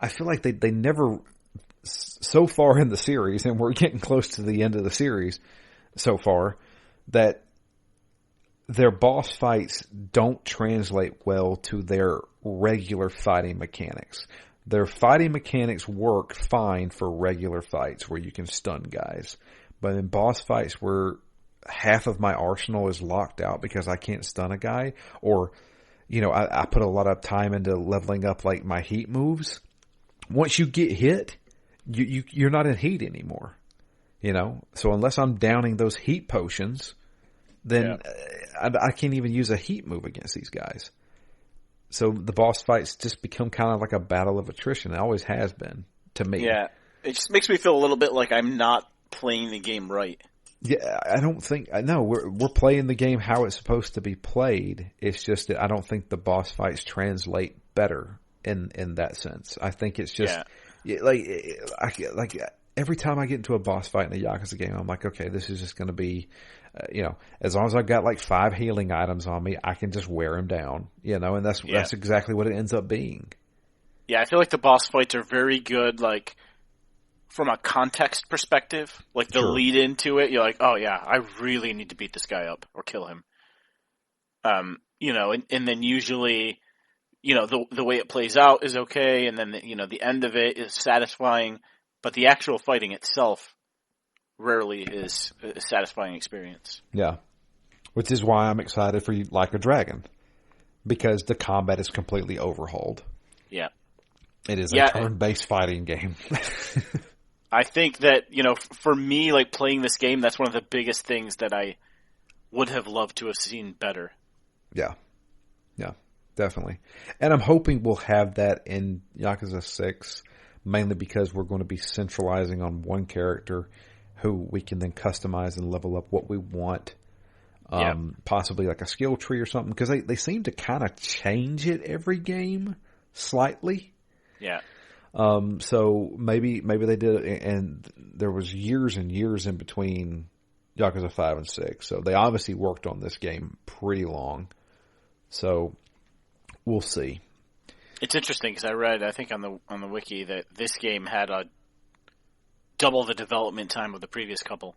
I feel like they never. So far in the series, and we're getting close to the end of the series so far, that their boss fights don't translate well to their regular fighting mechanics. Their fighting mechanics work fine for regular fights where you can stun guys. But in boss fights where half of my arsenal is locked out because I can't stun a guy, or, you know, I put a lot of time into leveling up like my heat moves. Once you get hit, you're not in heat anymore, you know? So unless I'm downing those heat potions, then I can't even use a heat move against these guys. So the boss fights just become kind of like a battle of attrition. It always has been, to me. Yeah, it just makes me feel a little bit like I'm not playing the game right. Yeah, I don't think, no, we're playing the game how it's supposed to be played. It's just that I don't think the boss fights translate better in that sense. I think it's just... Yeah, like every time I get into a boss fight in a Yakuza game, I'm like, okay, this is just going to be, you know, as long as I've got like 5 healing items on me, I can just wear him down, you know, and that's exactly what it ends up being. Yeah, I feel like the boss fights are very good, like, from a context perspective. Like, the lead into it, you're like, oh yeah, I really need to beat this guy up or kill him. You know, and then usually... You know, the way it plays out is okay, and then, you know, the end of it is satisfying, but the actual fighting itself rarely is a satisfying experience. Yeah. Which is why I'm excited for Like a Dragon, because the combat is completely overhauled. Yeah. It is a turn-based fighting game. I think that, for me, like, playing this game, that's one of the biggest things that I would have loved to have seen better. Yeah. Yeah, definitely. And I'm hoping we'll have that in Yakuza 6, mainly because we're going to be centralizing on one character who we can then customize and level up what we want. Possibly like a skill tree or something, because they seem to kind of change it every game slightly. Yeah. So maybe they did it, and there was years and years in between Yakuza 5 and 6. So they obviously worked on this game pretty long. So we'll see. It's interesting because I read, I think on the wiki, that this game had a double the development time of the previous couple.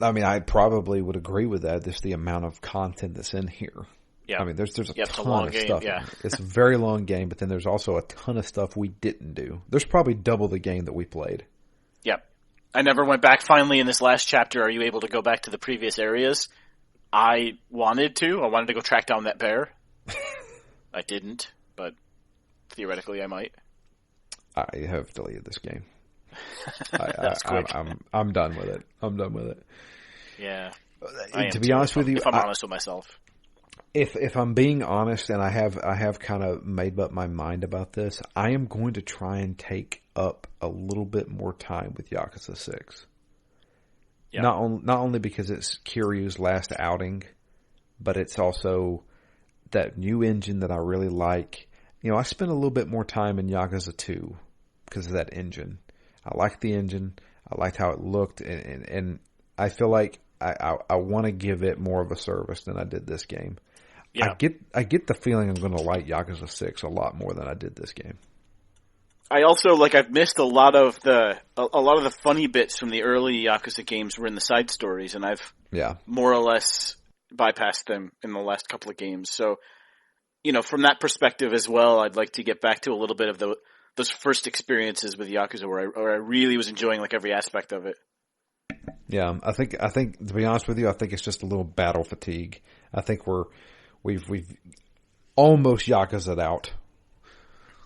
I mean, I probably would agree with that. Just the amount of content that's in here. Yeah. I mean, there's a ton of game, stuff. Yeah. It's a very long game, but then there's also a ton of stuff we didn't do. There's probably double the game that we played. Yep. I never went back. Finally, in this last chapter, are you able to go back to the previous areas? I wanted to. I wanted to go track down that bear. I didn't, but theoretically I might. I have deleted this game. That's quick. I'm done with it. I'm done with it. Yeah. To be honest with you, if I'm honest with myself. If I'm being honest, and I have kind of made up my mind about this, I am going to try and take up a little bit more time with Yakuza 6. Yeah. Not only because it's Kiryu's last outing, but it's also that new engine that I really like. I spent a little bit more time in Yakuza 2 because of that engine. I liked the engine. I liked how it looked, and I feel like I want to give it more of a service than I did this game. Yeah. I get the feeling I'm going to like Yakuza 6 a lot more than I did this game. I also, I've missed a lot of the funny bits from the early Yakuza games were in the side stories, and I've more or less bypassed them in the last couple of games. So, from that perspective as well, I'd like to get back to a little bit of those first experiences with Yakuza where I really was enjoying every aspect of it. Yeah, I think to be honest with you, I think it's just a little battle fatigue. I think we've almost Yakuza'd out.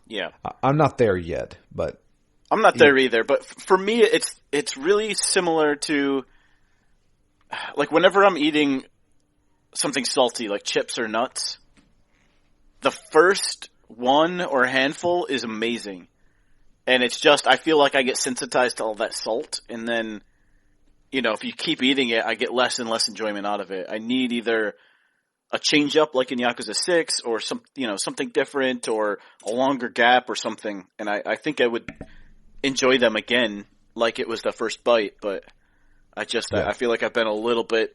Yeah. I'm not there yet, but I'm not there either. But for me, it's really similar to whenever I'm eating something salty like chips or nuts, the first one or handful is amazing, and it's just I feel like I get sensitized to all that salt, and then if you keep eating it, I get less and less enjoyment out of it. I need either a change up like in Yakuza 6 or something different or a longer gap or something. And I think I would enjoy them again like it was the first bite, but I feel like I've been a little bit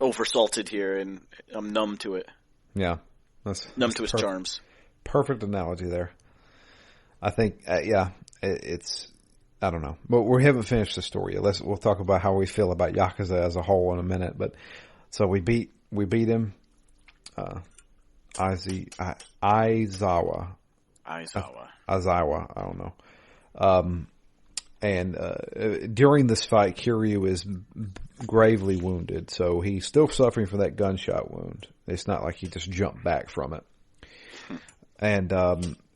oversalted here and I'm numb to it. Yeah. Numb to its charms. Perfect analogy there. I think, it's, I don't know, but we haven't finished the story yet. We'll talk about how we feel about Yakuza as a whole in a minute, but so we beat him. Aizawa. I don't know. And during this fight, Kiryu is gravely wounded, so he's still suffering from that gunshot wound. It's not like he just jumped back from it. And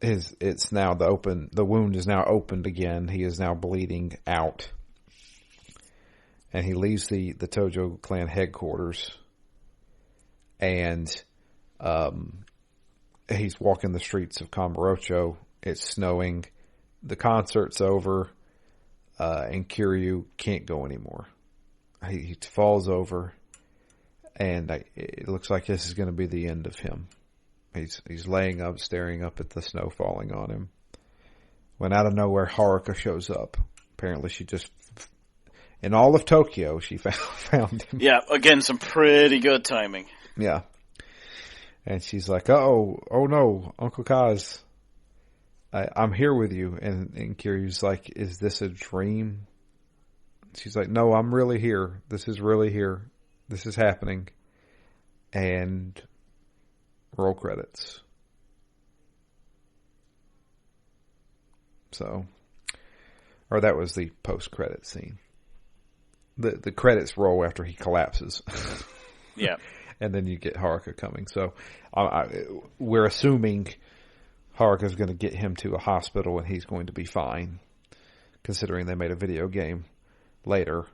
it's now the wound is now opened again. He is now bleeding out, and he leaves the Tojo clan headquarters, and he's walking the streets of Kamurocho. It's snowing. The concert's over, and Kiryu can't go anymore. He falls over, and it looks like this is going to be the end of him. He's laying up, staring up at the snow falling on him. When out of nowhere, Haruka shows up. Apparently, she just, in all of Tokyo, she found him. Yeah, again, some pretty good timing. Yeah. And she's like, oh no, Uncle Kaz, I'm here with you. And Kiryu's like, is this a dream? She's like, no, I'm really here. This is really here. This is happening. And roll credits. So, or that was the post-credit scene. The credits roll after he collapses. Yeah. And then you get Haruka coming. So we're assuming Haruka's going to get him to a hospital and he's going to be fine. considering they made a video game later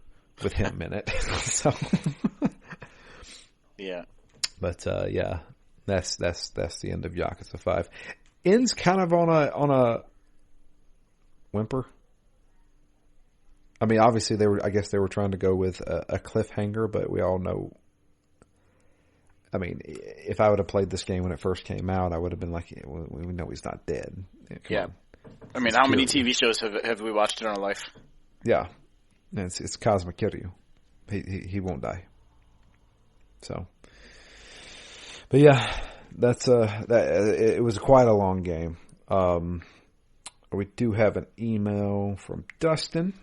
with him in it. So, yeah. But yeah, that's the end of Yakuza 5. Ends kind of on a whimper. I mean, obviously I guess they were trying to go with a cliffhanger, but we all know. I mean, if I would have played this game when it first came out, I would have been like, we know he's not dead. Come on. I mean, how many TV shows have we watched in our life? Yeah. And it's Kazuma Kiryu. He won't die. So, but yeah, it was quite a long game. We do have an email from Dustin.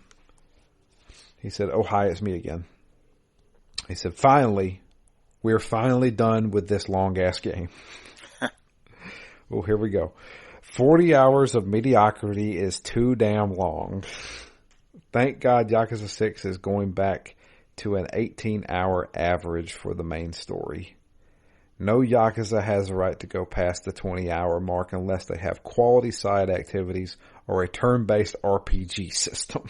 He said, "Oh, hi, it's me again." He said, we're finally done with this long-ass game. Well, here we go. 40 hours of mediocrity is too damn long. Thank God Yakuza 6 is going back to an 18-hour average for the main story. No Yakuza has the right to go past the 20-hour mark unless they have quality side activities or a turn-based RPG system.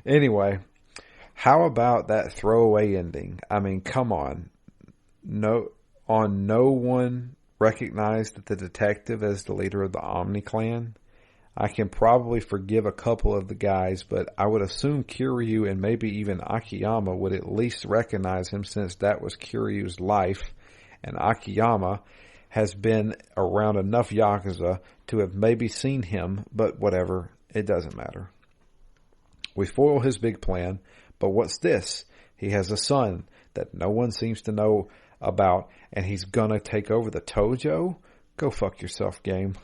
Anyway, how about that throwaway ending? I mean, come on. No one recognized the detective as the leader of the Omni Clan. I can probably forgive a couple of the guys, but I would assume Kiryu and maybe even Akiyama would at least recognize him since that was Kiryu's life, and Akiyama has been around enough Yakuza to have maybe seen him, but whatever, it doesn't matter. We foil his big plan, but what's this? He has a son that no one seems to know about, and he's gonna take over the Tojo? Go fuck yourself, game.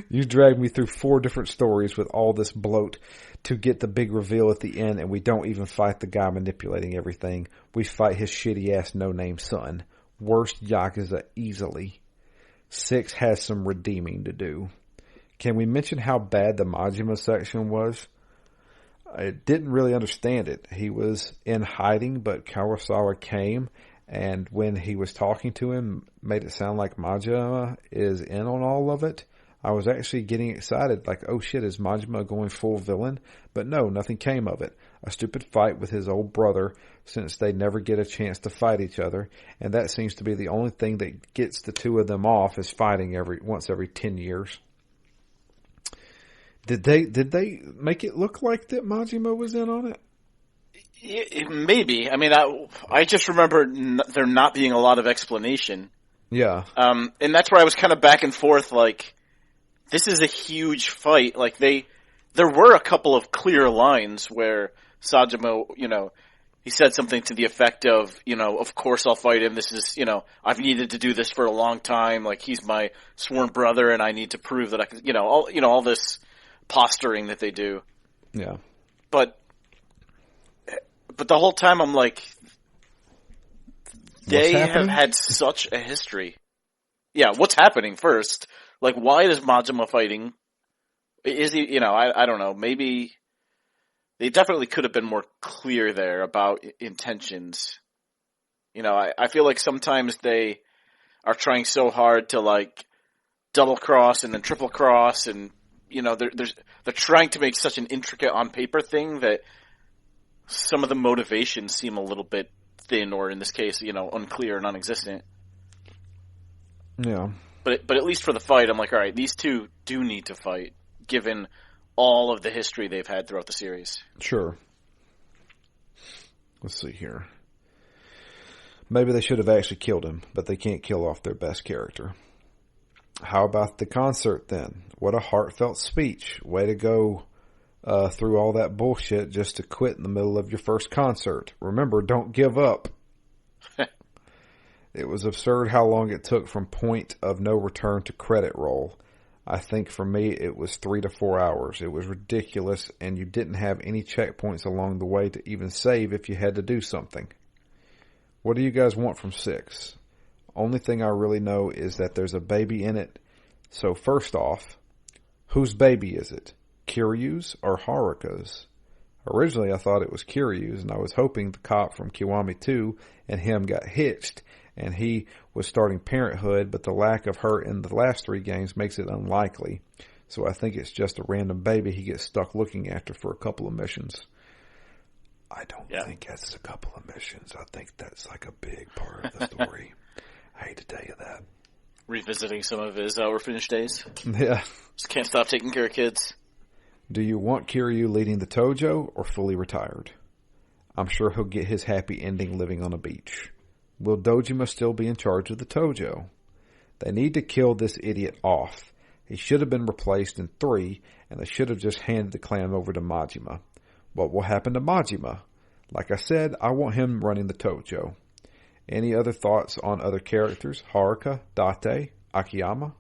You dragged me through 4 different stories with all this bloat to get the big reveal at the end, and we don't even fight the guy manipulating everything. We fight his shitty-ass no-name son. Worst Yakuza easily. 6 has some redeeming to do. Can we mention how bad the Majima section was? I didn't really understand it. He was in hiding, but Kawasawa came, and when he was talking to him, made it sound like Majima is in on all of it. I was actually getting excited, like, oh shit, is Majima going full villain? But no, nothing came of it. A stupid fight with his old brother, since they never get a chance to fight each other, and that seems to be the only thing that gets the two of them off is fighting once every 10 years. Did they make it look like that Majima was in on it? Maybe. I mean, I just remember there not being a lot of explanation. Yeah. And that's where I was kind of back and forth, like, this is a huge fight. Like, there were a couple of clear lines where Sajima, he said something to the effect of, of course I'll fight him. This is, I've needed to do this for a long time. Like, he's my sworn brother and I need to prove that I can, all this posturing that they do. Yeah. But the whole time I'm like, they have had such a history. Yeah, what's happening first? Like, why is Majima fighting? Is he, I don't know, maybe they definitely could have been more clear there about intentions. I feel like sometimes they are trying so hard to, like, double cross and then triple cross and, they're trying to make such an intricate on paper thing that some of the motivations seem a little bit thin, or in this case, unclear and non-existent. Yeah. But at least for the fight, I'm like, all right, these two do need to fight, given all of the history they've had throughout the series. Sure. Let's see here. Maybe they should have actually killed him, but they can't kill off their best character. How about the concert then? What a heartfelt speech. Way to go through all that bullshit just to quit in the middle of your first concert. Remember, don't give up. It was absurd how long it took from point of no return to credit roll. I think for me it was 3 to 4 hours. It was ridiculous, and you didn't have any checkpoints along the way to even save if you had to do something. What do you guys want from 6? Only thing I really know is that there's a baby in it. So first off, whose baby is it? Kiryu's or Haruka's? Originally I thought it was Kiryu's, and I was hoping the cop from Kiwami 2 and him got hitched, and he was starting Parenthood, but the lack of her in the last 3 games makes it unlikely. So I think it's just a random baby he gets stuck looking after for a couple of missions. I don't think that's a couple of missions. I think that's like a big part of the story. I hate to tell you that. Revisiting some of his orphanage days. Yeah. Just can't stop taking care of kids. Do you want Kiryu leading the Tojo or fully retired? I'm sure he'll get his happy ending living on a beach. Will Dojima still be in charge of the Tojo? They need to kill this idiot off. He should have been replaced in 3, and they should have just handed the clan over to Majima. What will happen to Majima? Like I said, I want him running the Tojo. Any other thoughts on other characters? Haruka, Date, Akiyama?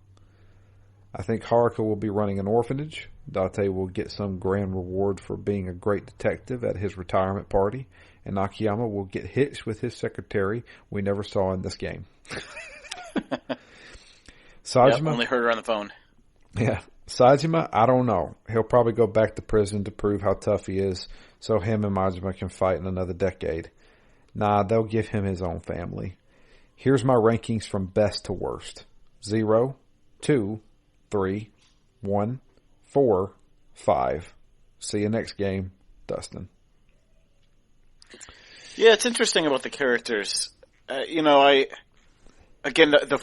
I think Haruka will be running an orphanage. Date will get some grand reward for being a great detective at his retirement party. And Akiyama will get hitched with his secretary we never saw in this game. Sajima, only heard her on the phone. Yeah. Sajima, I don't know. He'll probably go back to prison to prove how tough he is so him and Majima can fight in another decade. Nah, they'll give him his own family. Here's my rankings from best to worst. 0, 2, 3, 1, 4, 5. See you next game, Dustin. Yeah, it's interesting about the characters. The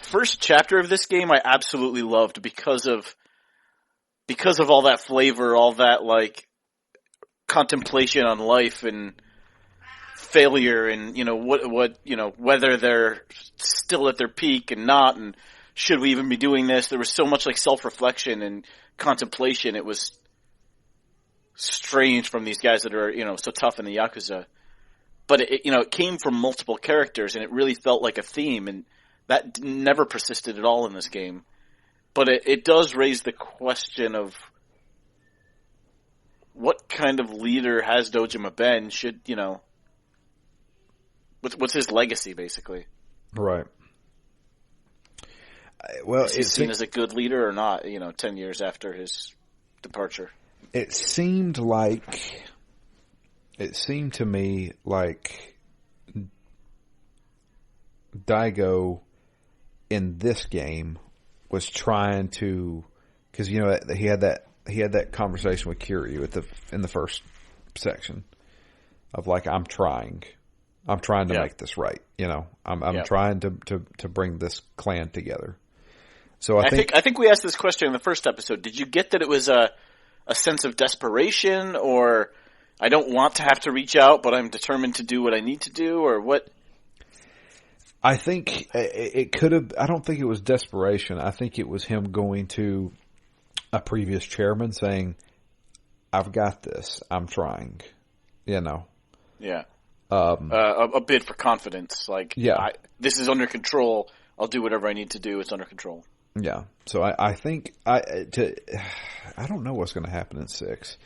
first chapter of this game I absolutely loved because of all that flavor, all that like contemplation on life and failure, and whether they're still at their peak and not, and should we even be doing this? There was so much like self-reflection and contemplation. It was strange from these guys that are so tough in the Yakuza, but it came from multiple characters, and it really felt like a theme, and that never persisted at all in this game. But it does raise the question of what kind of leader has Dojima been? Should, what's his legacy, basically? Right. Well, is he seen as a good leader or not, 10 years after his departure? It seemed to me like Daigo in this game was trying to, because he had that conversation with Kiryu in the first section of like, I'm trying to make this right. I'm trying to bring this clan together. So I think we asked this question in the first episode. Did you get that it was a sense of desperation, or I don't want to have to reach out, but I'm determined to do what I need to do, or what? I think it could have. I don't think it was desperation. I think it was him going to a previous chairman saying, "I've got this. I'm trying." Yeah. A bid for confidence. Like, yeah, this is under control. I'll do whatever I need to do. It's under control. Yeah. So I think I don't know what's going to happen in 6.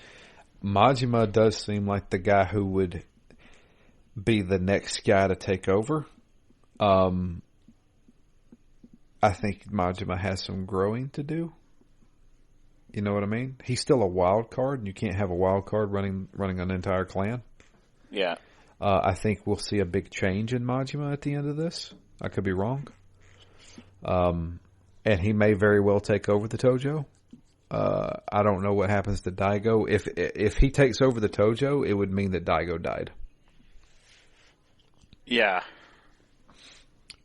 Majima does seem like the guy who would be the next guy to take over. I think Majima has some growing to do. You know what I mean? He's still a wild card, and you can't have a wild card running an entire clan. Yeah. I think we'll see a big change in Majima at the end of this. I could be wrong. And he may very well take over the Tojo. I don't know what happens to Daigo. If he takes over the Tojo, it would mean that Daigo died. Yeah.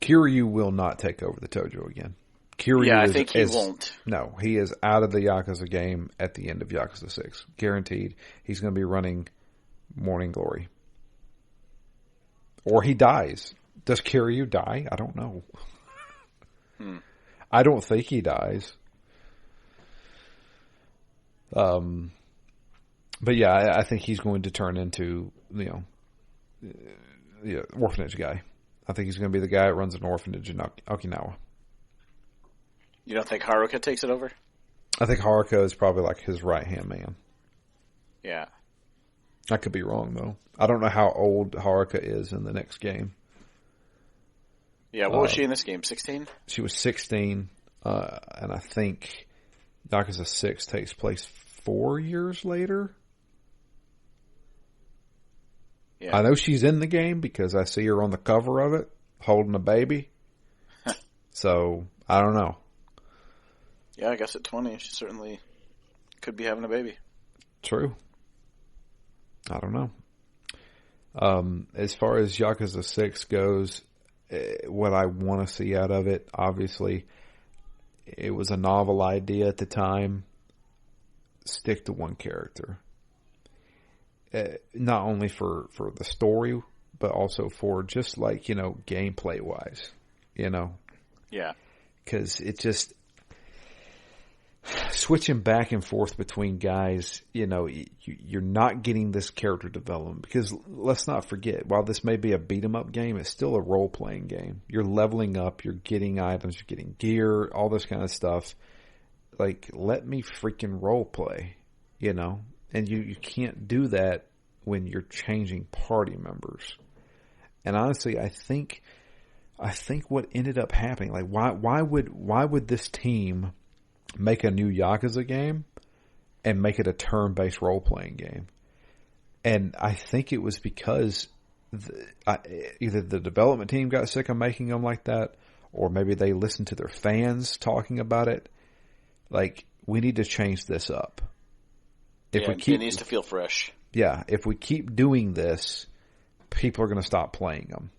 Kiryu will not take over the Tojo again. Kiryu I think he won't. No, he is out of the Yakuza game at the end of Yakuza 6. Guaranteed. He's going to be running Morning Glory. Or he dies. Does Kiryu die? I don't know. I don't think he dies. But yeah, I think he's going to turn into, orphanage guy. I think he's going to be the guy that runs an orphanage in Okinawa. You don't think Haruka takes it over? I think Haruka is probably like his right-hand man. Yeah. I could be wrong, though. I don't know how old Haruka is in the next game. Yeah, what was she in this game? 16? She was 16, and I think Yakuza 6 takes place 4 years later. Yeah. I know she's in the game because I see her on the cover of it, holding a baby. So, I don't know. Yeah, I guess at 20, she certainly could be having a baby. True. I don't know. As far as Yakuza 6 goes, what I want to see out of it, obviously, it was a novel idea at the time. Stick to one character. Not only for the story, but also for just like, gameplay wise, Yeah. Because it just, switching back and forth between guys, you're not getting this character development. Because let's not forget, while this may be a beat 'em up game, it's still a role playing game. You're leveling up, you're getting items, you're getting gear, all this kind of stuff. Like, let me freaking role play, And you can't do that when you're changing party members. And honestly, I think what ended up happening, like why would this team make a new Yakuza game and make it a turn-based role-playing game? And I think it was because either the development team got sick of making them like that, or maybe they listened to their fans talking about it. Like, we need to change this up. It needs to feel fresh. Yeah, if we keep doing this, people are going to stop playing them.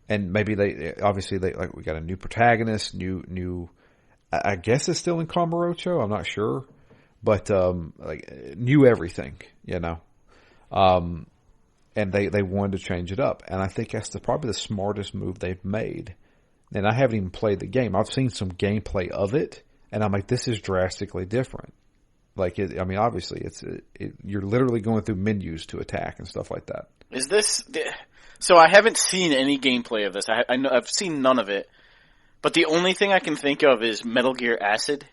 And maybe we got a new protagonist, new. I guess it's still in Kamurocho. I'm not sure, but new everything, And they wanted to change it up, and I think that's probably the smartest move they've made. And I haven't even played the game. I've seen some gameplay of it, and I'm like, this is drastically different. Obviously, you're literally going through menus to attack and stuff like that. Is this? So I haven't seen any gameplay of this. I know I've seen none of it, but the only thing I can think of is Metal Gear Acid,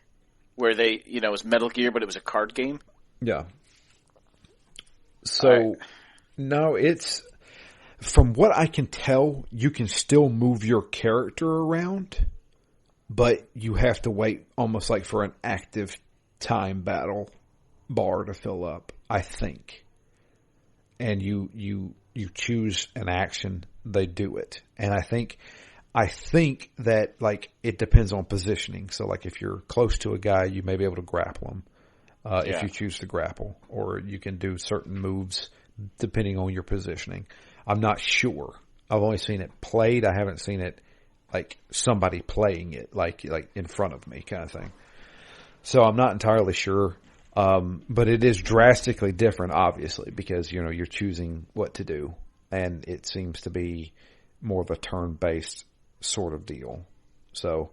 where it was Metal Gear, but it was a card game. Yeah. So, no, it's from what I can tell, you can still move your character around, but you have to wait almost like for an active time battle bar to fill up, I think. And you choose an action, they do it. And I think that it depends on positioning. So if you're close to a guy, you may be able to grapple him if you choose to grapple, or you can do certain moves depending on your positioning. I'm not sure. I've only seen it played. I haven't seen it somebody playing it like in front of me kind of thing. So I'm not entirely sure, but it is drastically different, obviously, because you're choosing what to do, and it seems to be more of a turn-based sort of deal. So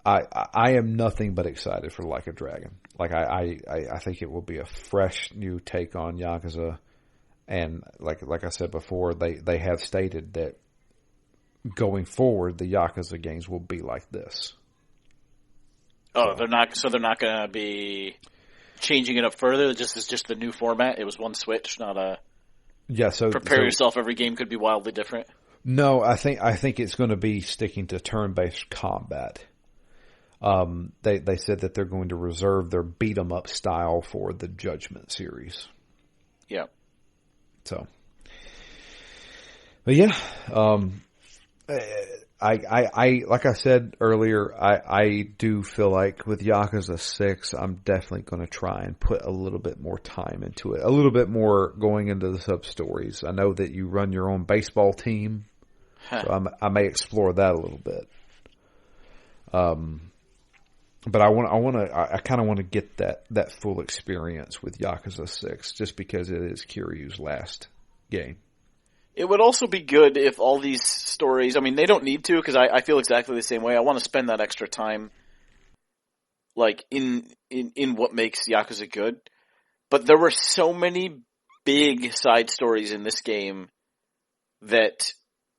I am nothing but excited for Like a Dragon. I think it will be a fresh new take on Yakuza, and like I said before, they have stated that going forward, the Yakuza games will be like this. Oh, they're not going to be changing it up further. It's just the new format. It was one switch, not a. Yeah. So prepare yourself. Every game could be wildly different. No, I think it's going to be sticking to turn-based combat. They said that they're going to reserve their beat 'em up style for the Judgment series. Yeah. So. But yeah. I like I said earlier, I do feel like with Yakuza 6, I'm definitely going to try and put a little bit more time into it. A little bit more going into the sub-stories. I know that you run your own baseball team, so I may explore that a little bit. But I kind of want to get that full experience with Yakuza 6, just because it is Kiryu's last game. It would also be good if all these stories, they don't need to, because I feel exactly the same way. I want to spend that extra time, in what makes Yakuza good. But there were so many big side stories in this game that,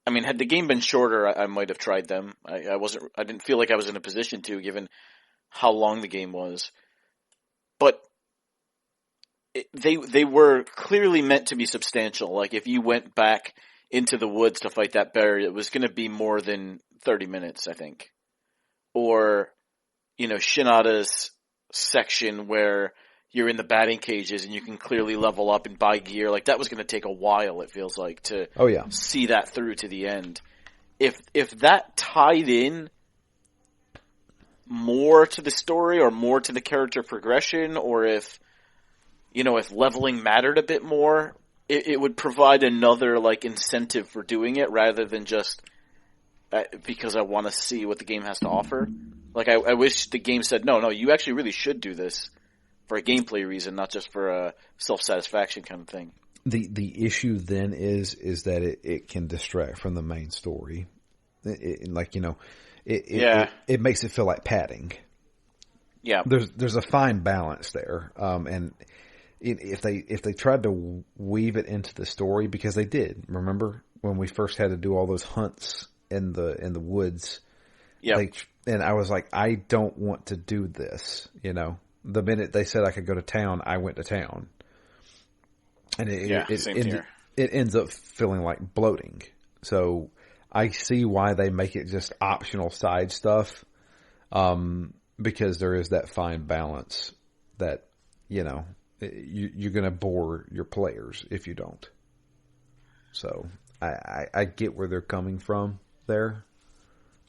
had the game been shorter, I might have tried them. I didn't feel like I was in a position to, given how long the game was. But they were clearly meant to be substantial. If you went back into the woods to fight that bear, it was going to be more than 30 minutes, I think. Or, Shinada's section where you're in the batting cages and you can clearly level up and buy gear. That was going to take a while, it feels like, to see that through to the end. if that tied in more to the story or more to the character progression, or if leveling mattered a bit more, it would provide another like incentive for doing it rather than just because I want to see what the game has to offer. Like I wish the game said, no, you actually really should do this for a gameplay reason, not just for a self-satisfaction kind of thing. The issue then is that it can distract from the main story. It makes it feel like padding. Yeah. There's a fine balance there. And if they tried to weave it into the story, because they did, remember when we first had to do all those hunts in the woods? Yeah. And I was like, I don't want to do this. The minute they said I could go to town, I went to town. And it ends up feeling like bloating. So I see why they make it just optional side stuff, because there is that fine balance that, you're going to bore your players if you don't. So I get where they're coming from there.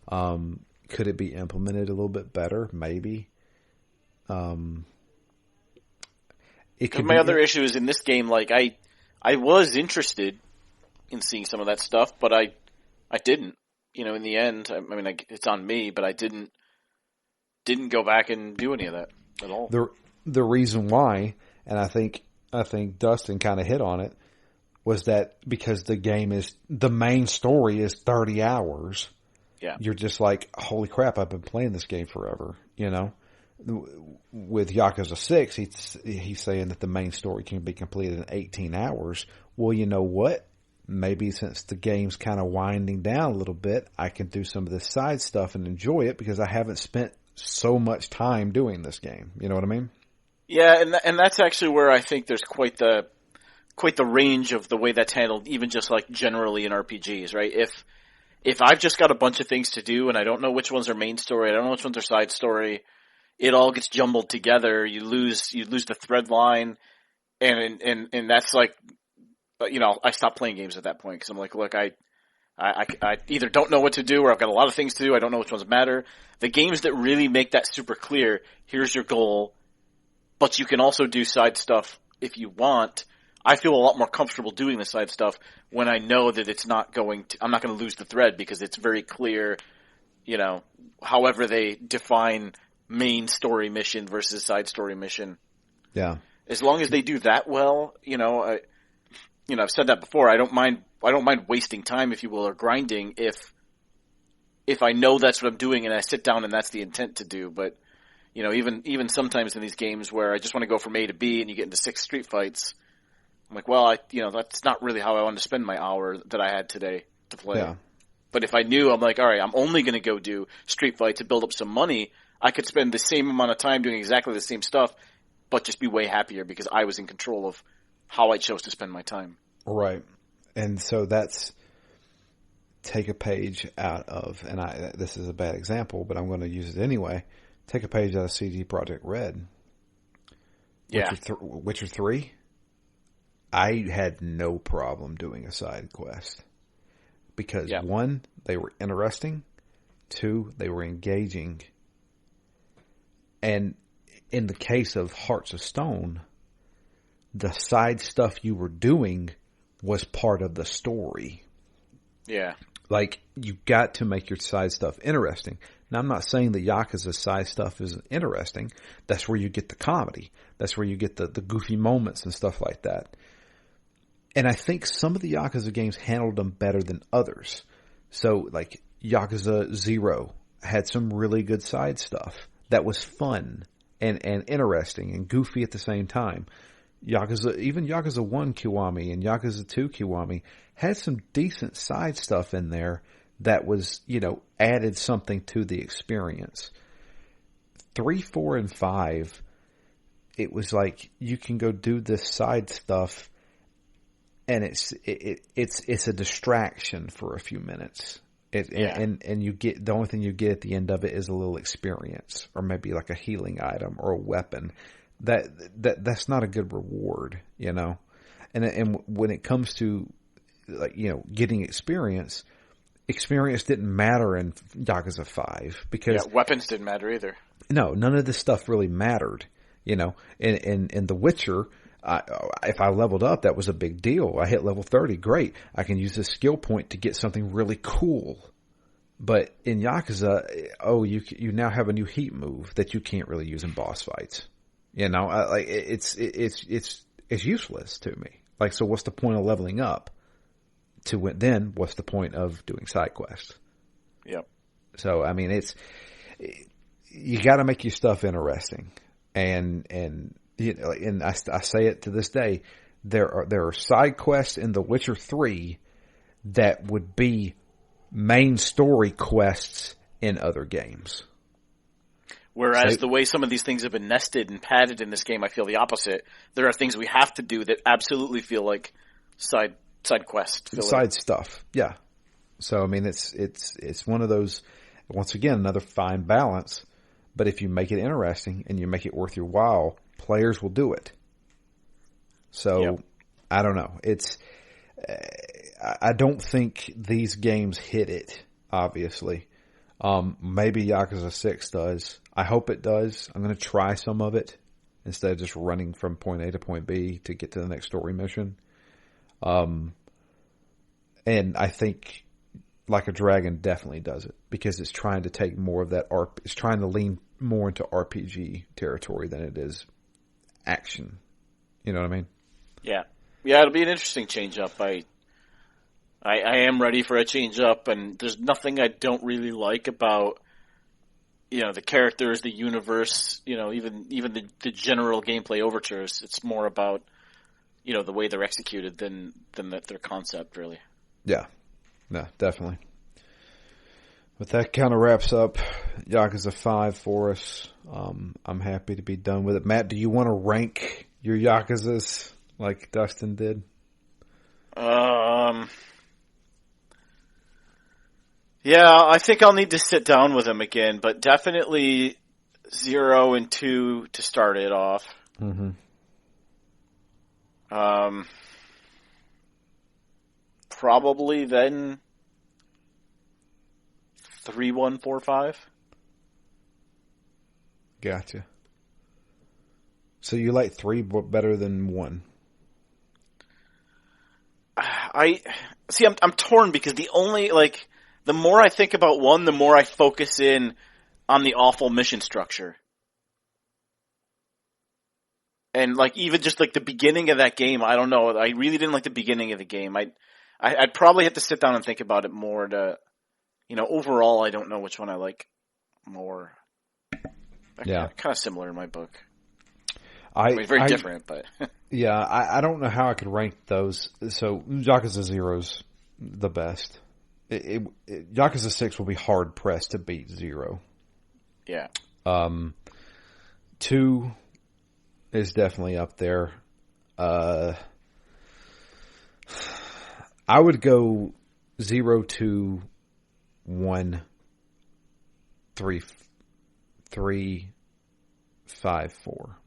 Could it be implemented a little bit better? Maybe. My other issue is in this game, like I was interested in seeing some of that stuff, but I didn't. In the end, I mean, it's on me, but I didn't go back and do any of that at all. The reason why, and I think Dustin kind of hit on it, was that because the main story is 30 hours. Yeah. You're just like, holy crap, I've been playing this game forever, With Yakuza 6, he's saying that the main story can be completed in 18 hours. Well, you know what? Maybe since the game's kind of winding down a little bit, I can do some of this side stuff and enjoy it because I haven't spent so much time doing this game. You know what I mean? Yeah, and that's actually where I think there's quite the range of the way that's handled, even just like generally in RPGs, right? If I've just got a bunch of things to do and I don't know which ones are main story, I don't know which ones are side story, it all gets jumbled together. You lose the thread line, and that's like, I stop playing games at that point because I'm like, look, I either don't know what to do or I've got a lot of things to do. I don't know which ones matter. The games that really make that super clear, here's your goal, but you can also do side stuff if you want. I feel a lot more comfortable doing the side stuff when I know that I'm not going to lose the thread because it's very clear, however they define main story mission versus side story mission. Yeah. As long as they do that well, I've said that before. I don't mind wasting time, if you will, or grinding if I know that's what I'm doing and I sit down and that's the intent to do. But even sometimes in these games where I just want to go from A to B and you get into 6 street fights, I'm like, well, that's not really how I want to spend my hour that I had today to play. Yeah. But if I knew, I'm like, all right, I'm only going to go do street fights to build up some money. I could spend the same amount of time doing exactly the same stuff, but just be way happier because I was in control of how I chose to spend my time. Right. And so that's take a page out of, and this is a bad example, but I'm going to use it anyway. Take a page out of CD Projekt Red. Yeah. Witcher 3, I had no problem doing a side quest. Because, one, they were interesting. Two, they were engaging. And in the case of Hearts of Stone, the side stuff you were doing was part of the story. Yeah. Like, you got to make your side stuff interesting. Now, I'm not saying that Yakuza's side stuff isn't interesting. That's where you get the comedy. That's where you get the goofy moments and stuff like that. And I think some of the Yakuza games handled them better than others. So, like, Yakuza 0 had some really good side stuff that was fun and interesting and goofy at the same time. Even Yakuza 1 Kiwami and Yakuza 2 Kiwami had some decent side stuff in there that was, added something to the experience. 3, 4, and 5, it was like you can go do this side stuff and it's a distraction for a few minutes. And you get, the only thing you get at the end of it is a little experience or maybe like a healing item or a weapon. That's not a good reward, And when it comes to, like, getting experience, experience didn't matter in Yakuza 5 because weapons didn't matter either. No, none of this stuff really mattered. In The Witcher, if I leveled up, that was a big deal. I hit level 30, great. I can use this skill point to get something really cool. But in Yakuza, you now have a new heat move that you can't really use in boss fights. It's useless to me. Like, so what's the point of leveling up? Then what's the point of doing side quests? Yep. So I mean, you got to make your stuff interesting, and I say it to this day. There are side quests in The Witcher 3 that would be main story quests in other games. Whereas the way some of these things have been nested and padded in this game, I feel the opposite. There are things we have to do that absolutely feel like side quests. Side stuff, yeah. So, I mean, it's one of those, once again, another fine balance. But if you make it interesting and you make it worth your while, players will do it. So, I don't know. I don't think these games hit it, obviously. Maybe Yakuza 6 does. I hope it does. I'm going to try some of it instead of just running from point A to point B to get to the next story mission. And I think Like a Dragon definitely does it because it's trying to take more of that it's trying to lean more into RPG territory than it is action. You know what I mean? Yeah. Yeah, it'll be an interesting change up. I am ready for a change up, and there's nothing I don't really like about the characters, the universe, even the general gameplay overtures. It's more about the way they're executed than their concept, really. Yeah. No, definitely. But that kind of wraps up Yakuza 5 for us. I'm happy to be done with it. Matt, do you want to rank your Yakuzas like Dustin did? Yeah, I think I'll need to sit down with him again, but definitely 0 and 2 to start it off. Mm-hmm. Probably then 3, 1, 4, 5. Gotcha. So you like 3 better than 1? I'm torn because the more I think about 1, the more I focus in on the awful mission structure. And even just the beginning of that game, I don't know. I really didn't like the beginning of the game. I'd probably have to sit down and think about it more to, overall, I don't know which one I like more. Yeah. Kind of similar in my book. I mean, very different, but. Yeah, I don't know how I could rank those. So, Yakuza 0's the best. Yakuza 6 will be hard pressed to beat 0. Yeah. 2 is definitely up there. I would go 0, 2, 1, 3, 5, 4.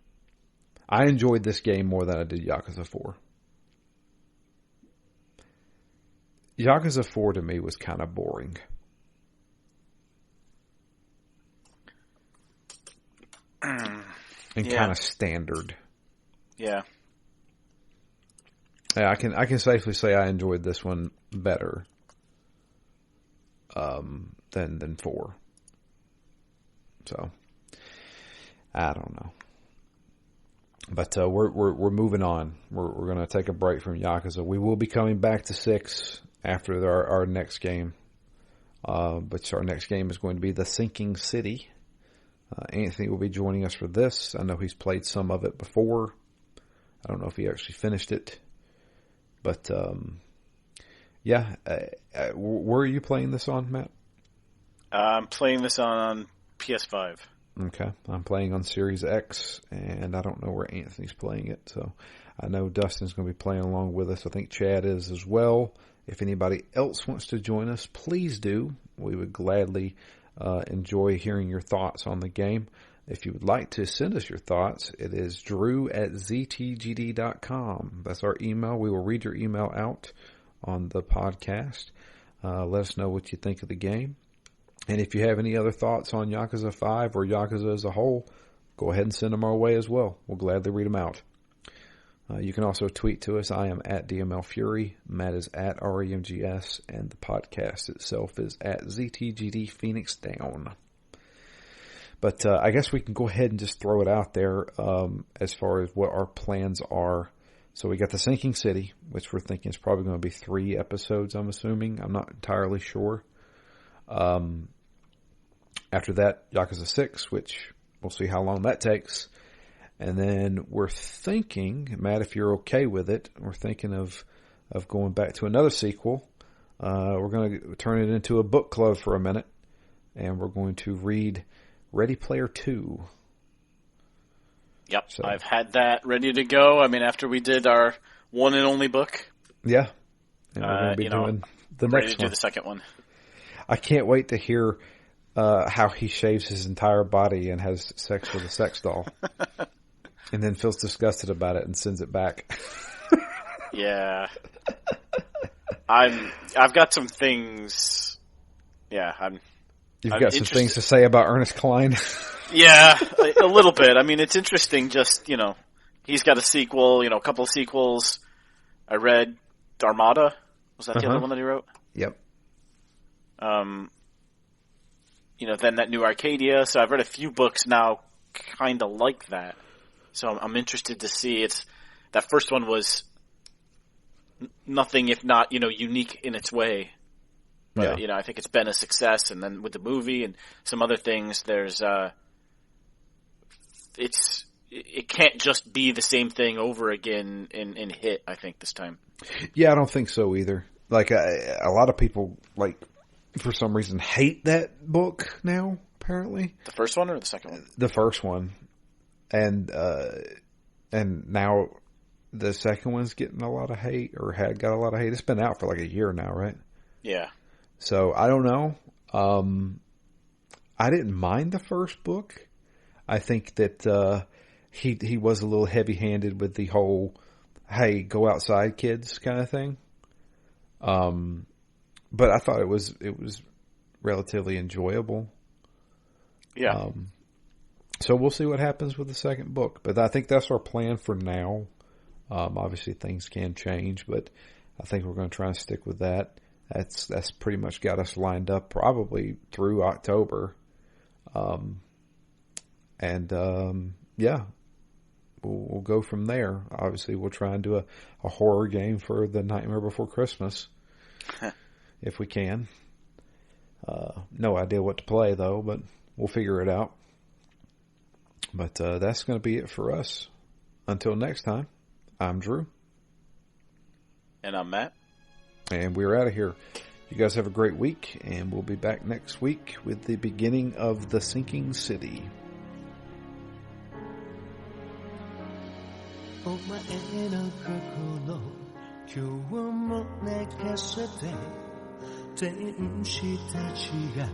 I enjoyed this game more than I did Yakuza 4. Yakuza 4 to me was kind of boring. And kind of standard. Yeah. Yeah, I can safely say I enjoyed this one better than 4. So I don't know. But we're moving on. We're going to take a break from Yakuza. We will be coming back to 6 after our next game. But our next game is going to be The Sinking City. Anthony will be joining us for this. I know he's played some of it before. I don't know if he actually finished it. But, yeah. Where are you playing this on, Matt? I'm playing this on PS5. Okay. I'm playing on Series X, and I don't know where Anthony's playing it. So I know Dustin's going to be playing along with us. I think Chad is as well. If anybody else wants to join us, please do. We would gladly enjoy hearing your thoughts on the game. If you would like to send us your thoughts, it is drew@ztgd.com. That's our email. We will read your email out on the podcast. Let us know what you think of the game. And if you have any other thoughts on Yakuza 5 or Yakuza as a whole, go ahead and send them our way as well. We'll gladly read them out. You can also tweet to us. I am at DML Fury. Matt is at REMGS. And the podcast itself is at ZTGD Phoenix Down. But I guess we can go ahead and just throw it out there as far as what our plans are. So we got the Sinking City, which we're thinking is probably going to be 3 episodes, I'm assuming. I'm not entirely sure. After that, Yakuza 6, which we'll see how long that takes. And then we're thinking, Matt, if you're okay with it, we're thinking of going back to another sequel. We're going to turn it into a book club for a minute. And we're going to read Ready Player 2. Yep, so. I've had that ready to go. I mean, after we did our one and only book. Yeah. And we're going to be doing the next one. Ready to do the second one. I can't wait to hear how he shaves his entire body and has sex with a sex doll. And then feels disgusted about it and sends it back. Yeah. I've got some things. Yeah, You've got some things to say about Ernest Cline? Yeah, a little bit. I mean, it's interesting just, he's got a sequel, a couple of sequels. I read Armada. Was that the other one that he wrote? Yep. Then that new Arcadia. So I've read a few books now kind of like that. So I'm interested to see. That first one was nothing if not, unique in its way. But, I think it's been a success. And then with the movie and some other things, there's, it can't just be the same thing over again in hit, I think, this time. Yeah, I don't think so either. Like, a lot of people, for some reason, hate that book now, apparently. The first one or the second one? The first one. And now the second one's getting a lot of hate, or had got a lot of hate. It's been out for like a year now, right? Yeah. So, I don't know. I didn't mind the first book. I think that he was a little heavy-handed with the whole, hey, go outside, kids, kind of thing. But I thought it was relatively enjoyable. Yeah. So we'll see what happens with the second book. But I think that's our plan for now. Obviously things can change, but I think we're going to try and stick with that. That's pretty much got us lined up probably through October. Yeah, we'll go from there. Obviously we'll try and do a horror game for the Nightmare Before Christmas. If we can. No idea what to play though, but we'll figure it out. But that's going to be it for us. Until next time, I'm Drew. And I'm Matt. And we're out of here. You guys have a great week, and we'll be back next week with the beginning of The Sinking City. お前の心今日も泣かせて天使たちが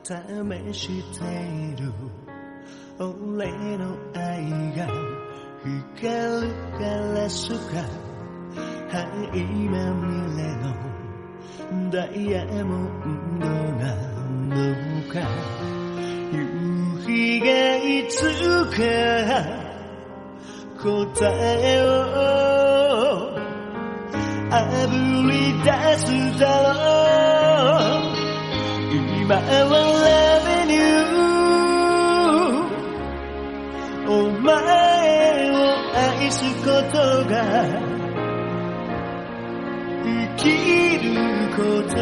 試している俺の愛が光るガラスか灰まみれのダイヤモンドなのか夕日がいつか答えをあぶり出すだろう今はラベニューお前を愛すことが生きること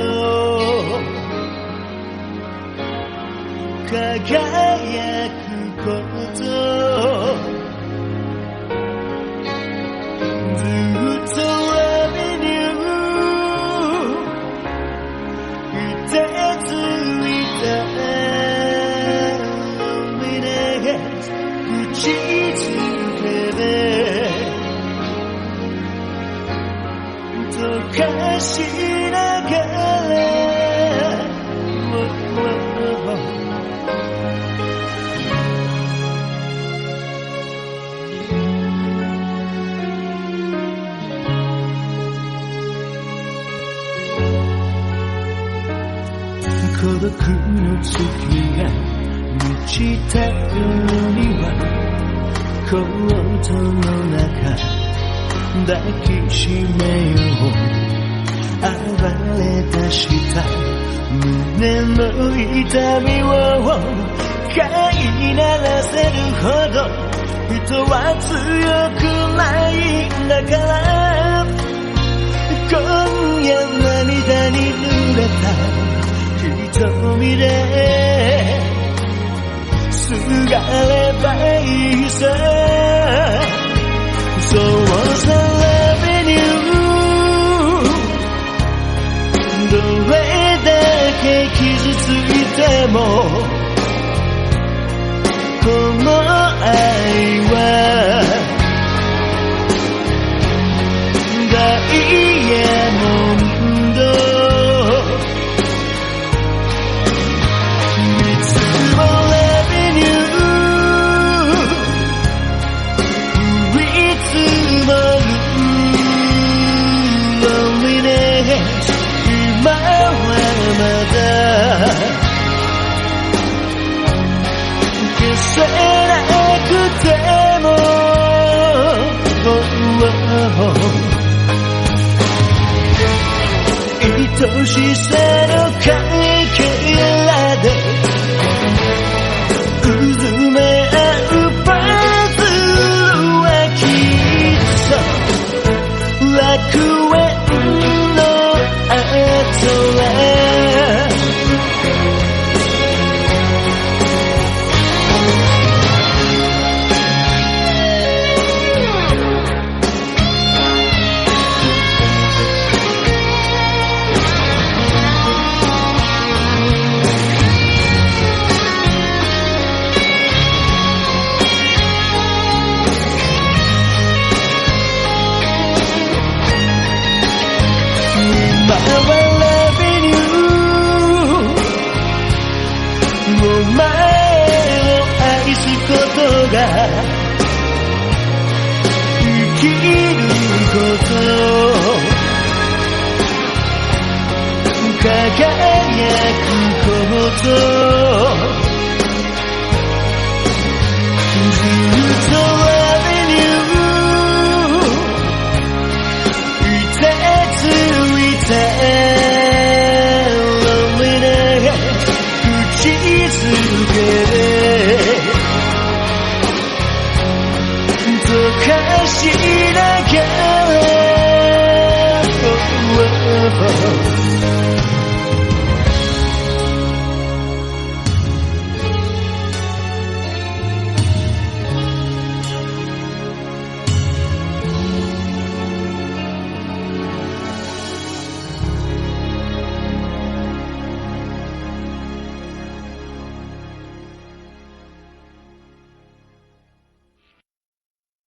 輝くことずっとラベニューいてついたLoneliness打ち続けて溶かしながら孤独の月が満ちた夜にはコートの中抱きしめよう暴れ出した胸の痛みを飼いならせるほど人は強くないんだから今夜涙に濡れた瞳ですがればいいさそうさレベニューどれだけ傷ついてもこの愛はダイヤモンドいつもレベニューいつもロンリネス今はまだ消せなくても愛しさのかけらでうずめ合うパズルはきっと楽園の後へ生きること輝くことずっとアベニューいてついてロンリネス口づけで溶かしながら